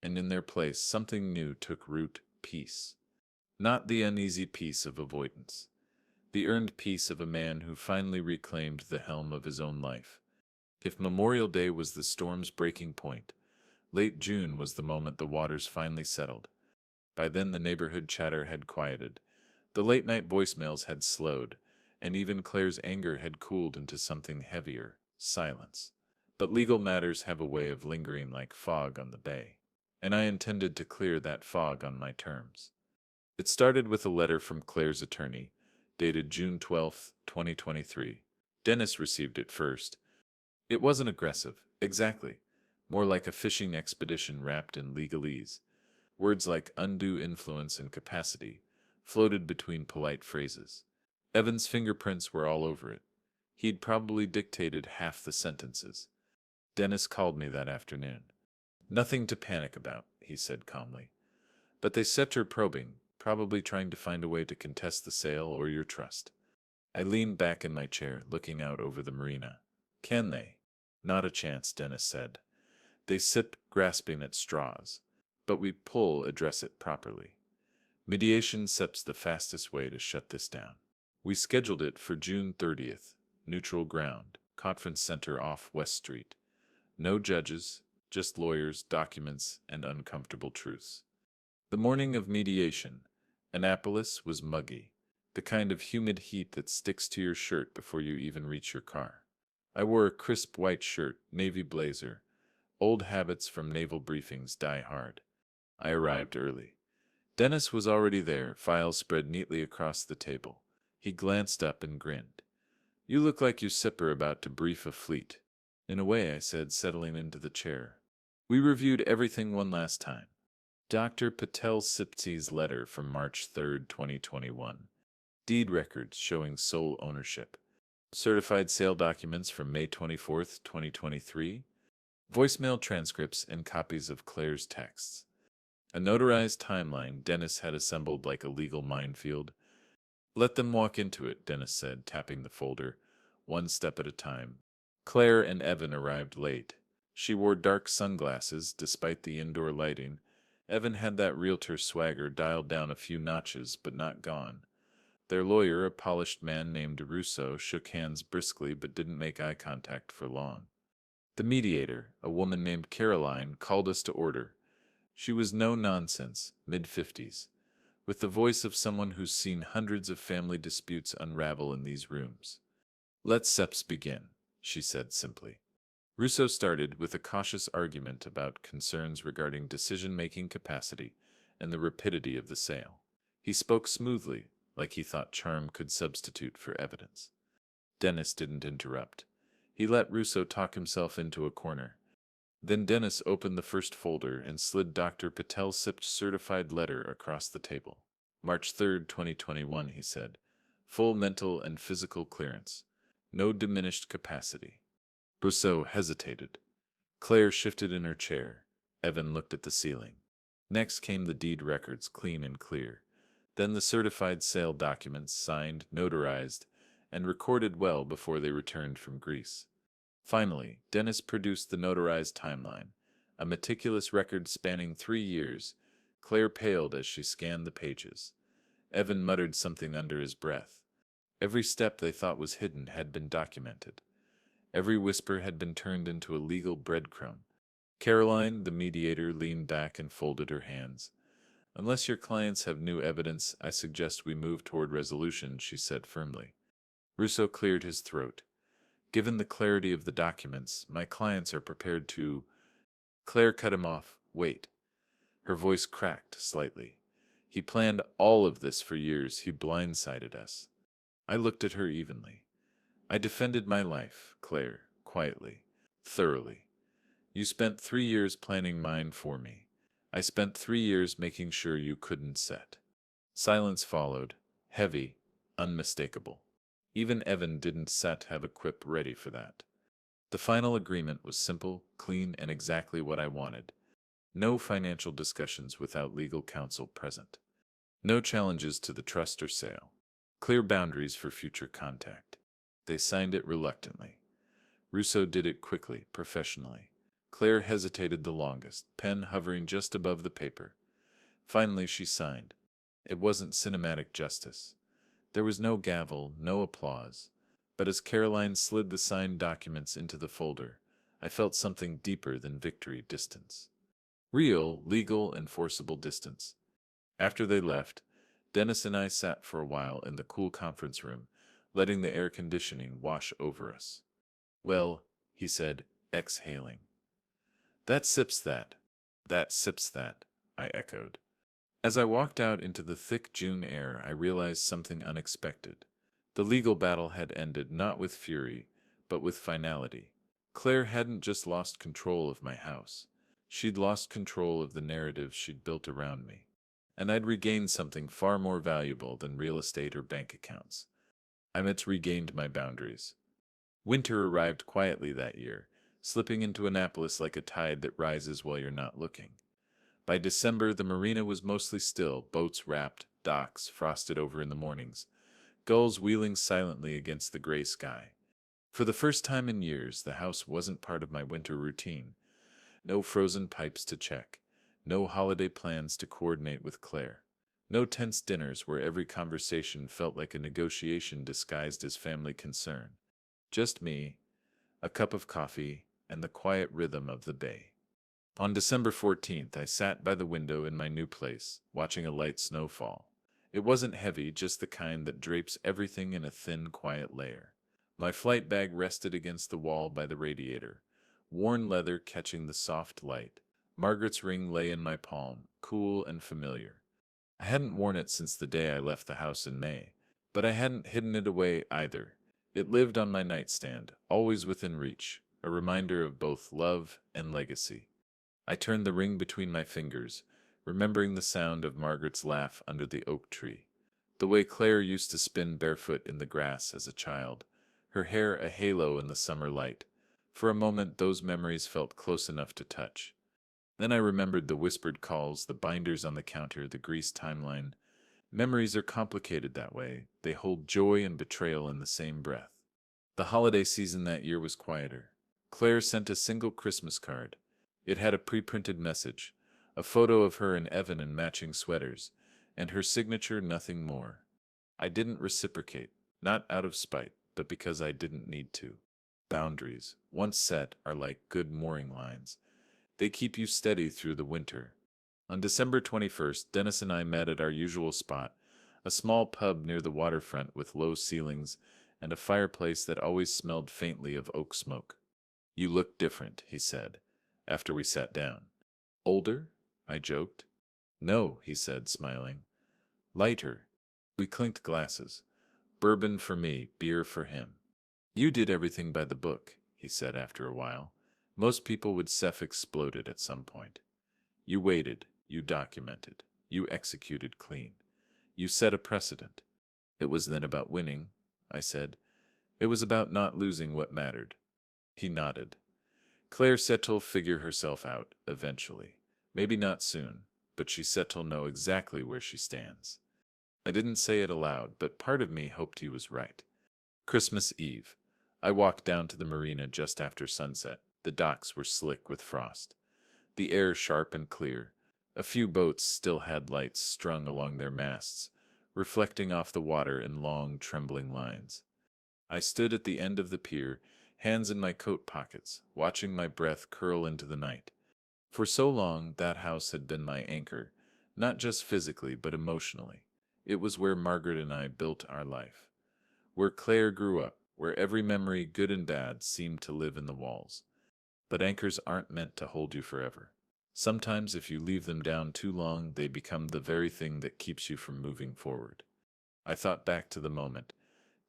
And in their place, something new took root: peace. Not the uneasy peace of avoidance. The earned peace of a man who finally reclaimed the helm of his own life. If Memorial Day was the storm's breaking point, late June was the moment the waters finally settled. By then the neighborhood chatter had quieted, the late-night voicemails had slowed, and even Claire's anger had cooled into something heavier: silence. But legal matters have a way of lingering like fog on the bay, and I intended to clear that fog on my terms. It started with a letter from Claire's attorney, dated June 12th, 2023. Dennis received it first. It wasn't aggressive, exactly. More like a fishing expedition wrapped in legalese. Words like undue influence and capacity floated between polite phrases. Evan's fingerprints were all over it. He'd probably dictated half the sentences. Dennis called me that afternoon. "Nothing to panic about," he said calmly. "But they set her probing, probably trying to find a way to contest the sale or your trust." I leaned back in my chair, looking out over the marina. "Can they?" "Not a chance," Dennis said. They sip, grasping at straws. But we pull, address it properly. Mediation SEP's the fastest way to shut this down. We scheduled it for June 30th, neutral ground, conference center off West Street. No judges, just lawyers, documents, and uncomfortable truths. The morning of mediation, Annapolis was muggy, the kind of humid heat that sticks to your shirt before you even reach your car. I wore a crisp white shirt, navy blazer. Old habits from naval briefings die hard. I arrived early. Dennis was already there, files spread neatly across the table. He glanced up and grinned. "You look like you sipper about to brief a fleet." "In a way," I said, settling into the chair. "We reviewed everything one last time." Dr. Patel Sipti's letter from March 3rd, 2021. Deed records showing sole ownership. Certified sale documents from May 24th, 2023. Voicemail transcripts and copies of Claire's texts. A notarized timeline Dennis had assembled like a legal minefield. "Let them walk into it," Dennis said, tapping the folder, one step at a time. Claire and Evan arrived late. She wore dark sunglasses despite the indoor lighting. Evan had that realtor swagger dialed down a few notches, but not gone. Their lawyer, a polished man named Russo, shook hands briskly but didn't make eye contact for long. The mediator, a woman named Caroline, called us to order. She was no-nonsense, mid-50s, with the voice of someone who's seen hundreds of family disputes unravel in these rooms. "Let SEPS begin," she said simply. Russo started with a cautious argument about concerns regarding decision-making capacity and the rapidity of the sale. He spoke smoothly, like he thought charm could substitute for evidence. Dennis didn't interrupt. He let Russo talk himself into a corner. Then Dennis opened the first folder and slid Dr. Patel Sip's certified letter across the table. "March 3rd, 2021, he said. "Full mental and physical clearance. No diminished capacity." Rousseau hesitated. Claire shifted in her chair. Evan looked at the ceiling. Next came the deed records, clean and clear. Then the certified sale documents, signed, notarized, and recorded well before they returned from Greece. Finally, Dennis produced the notarized timeline, a meticulous record spanning 3 years. Claire paled as she scanned the pages. Evan muttered something under his breath. Every step they thought was hidden had been documented. Every whisper had been turned into a legal breadcrumb. Caroline, the mediator, leaned back and folded her hands. "Unless your clients have new evidence, I suggest we move toward resolution," she said firmly. Russo cleared his throat. "Given the clarity of the documents, my clients are prepared to—" Claire cut him off. "Wait." Her voice cracked slightly. "He planned all of this for years. He blindsided us." I looked at her evenly. "I defended my life, Claire, quietly, thoroughly. You spent 3 years planning mine for me. I spent 3 years making sure you couldn't set." Silence followed, heavy, unmistakable. Even Evan didn't have a quip ready for that. The final agreement was simple, clean, and exactly what I wanted. No financial discussions without legal counsel present. No challenges to the trust or sale. Clear boundaries for future contact. They signed it reluctantly. Russo did it quickly, professionally. Claire hesitated the longest, pen hovering just above the paper. Finally she signed. It wasn't cinematic justice. There was no gavel, no applause. But as Caroline slid the signed documents into the folder, I felt something deeper than victory: distance. Real, legal, enforceable distance. After they left, Dennis and I sat for a while in the cool conference room, letting the air conditioning wash over us. "Well," he said, exhaling. "That sips that. That sips that," I echoed. As I walked out into the thick June air, I realized something unexpected. The legal battle had ended not with fury, but with finality. Claire hadn't just lost control of my house. She'd lost control of the narrative she'd built around me. And I'd regained something far more valuable than real estate or bank accounts. I'd regained my boundaries. Winter arrived quietly that year, slipping into Annapolis like a tide that rises while you're not looking. By December, the marina was mostly still, boats wrapped, docks frosted over in the mornings, gulls wheeling silently against the gray sky. For the first time in years, the house wasn't part of my winter routine. No frozen pipes to check. No holiday plans to coordinate with Claire. No tense dinners where every conversation felt like a negotiation disguised as family concern. Just me, a cup of coffee, and the quiet rhythm of the bay. On December 14th, I sat by the window in my new place, watching a light snowfall. It wasn't heavy, just the kind that drapes everything in a thin, quiet layer. My flight bag rested against the wall by the radiator, worn leather catching the soft light. Margaret's ring lay in my palm, cool and familiar. I hadn't worn it since the day I left the house in May, but I hadn't hidden it away either. It lived on my nightstand, always within reach, a reminder of both love and legacy. I turned the ring between my fingers, remembering the sound of Margaret's laugh under the oak tree, the way Claire used to spin barefoot in the grass as a child, her hair a halo in the summer light. For a moment, those memories felt close enough to touch. Then I remembered the whispered calls, the binders on the counter, the greased timeline. Memories are complicated that way. They hold joy and betrayal in the same breath. The holiday season that year was quieter. Claire sent a single Christmas card. It had a pre-printed message, a photo of her and Evan in matching sweaters, and her signature, nothing more. I didn't reciprocate, not out of spite, but because I didn't need to. Boundaries, once set, are like good mooring lines. They keep you steady through the winter. On December 21st, Dennis and I met at our usual spot, a small pub near the waterfront with low ceilings and a fireplace that always smelled faintly of oak smoke. "You look different," he said, after we sat down. "Older?" I joked. "No," he said, smiling. "Lighter." We clinked glasses. Bourbon for me, beer for him. "You did everything by the book," he said after a while. "Most people would self-exploded at some point. You waited, you documented, you executed clean. You set a precedent." "It was then about winning," I said. "It was about not losing what mattered." He nodded. "Claire Set'll figure herself out, eventually. Maybe not soon, but she Set'll know exactly where she stands." I didn't say it aloud, but part of me hoped he was right. Christmas Eve. I walked down to the marina just after sunset. The docks were slick with frost. The air sharp and clear. A few boats still had lights strung along their masts, reflecting off the water in long, trembling lines. I stood at the end of the pier, hands in my coat pockets, watching my breath curl into the night. For so long, that house had been my anchor, not just physically, but emotionally. It was where Margaret and I built our life, where Claire grew up, where every memory, good and bad, seemed to live in the walls. But anchors aren't meant to hold you forever. Sometimes, if you leave them down too long, they become the very thing that keeps you from moving forward. I thought back to the moment.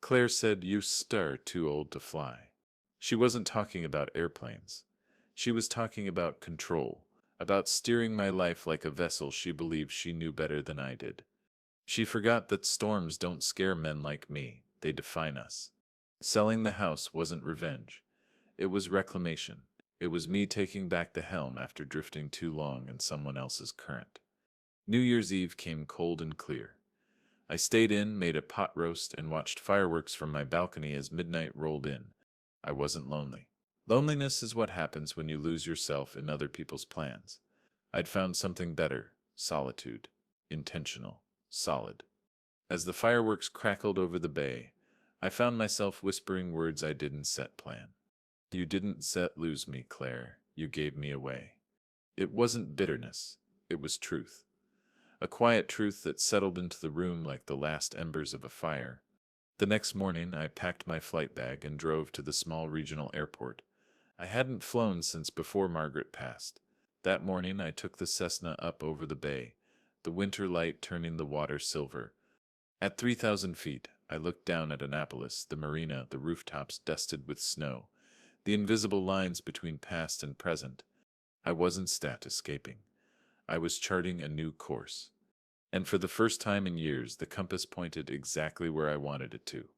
Claire said, "You star too old to fly." She wasn't talking about airplanes. She was talking about control, about steering my life like a vessel she believed she knew better than I did. She forgot that storms don't scare men like me, they define us. Selling the house wasn't revenge. It was reclamation. It was me taking back the helm after drifting too long in someone else's current. New Year's Eve came cold and clear. I stayed in, made a pot roast, and watched fireworks from my balcony as midnight rolled in. I wasn't lonely. Loneliness is what happens when you lose yourself in other people's plans. I'd found something better: solitude. Intentional. Solid. As the fireworks crackled over the bay, I found myself whispering words I didn't set plan. "You didn't set lose me, Claire. You gave me away." It wasn't bitterness. It was truth. A quiet truth that settled into the room like the last embers of a fire. The next morning, I packed my flight bag and drove to the small regional airport. I hadn't flown since before Margaret passed. That morning, I took the Cessna up over the bay, the winter light turning the water silver. At 3,000 feet, I looked down at Annapolis, the marina, the rooftops dusted with snow, the invisible lines between past and present. I wasn't escaping. I was charting a new course. And for the first time in years, the compass pointed exactly where I wanted it to.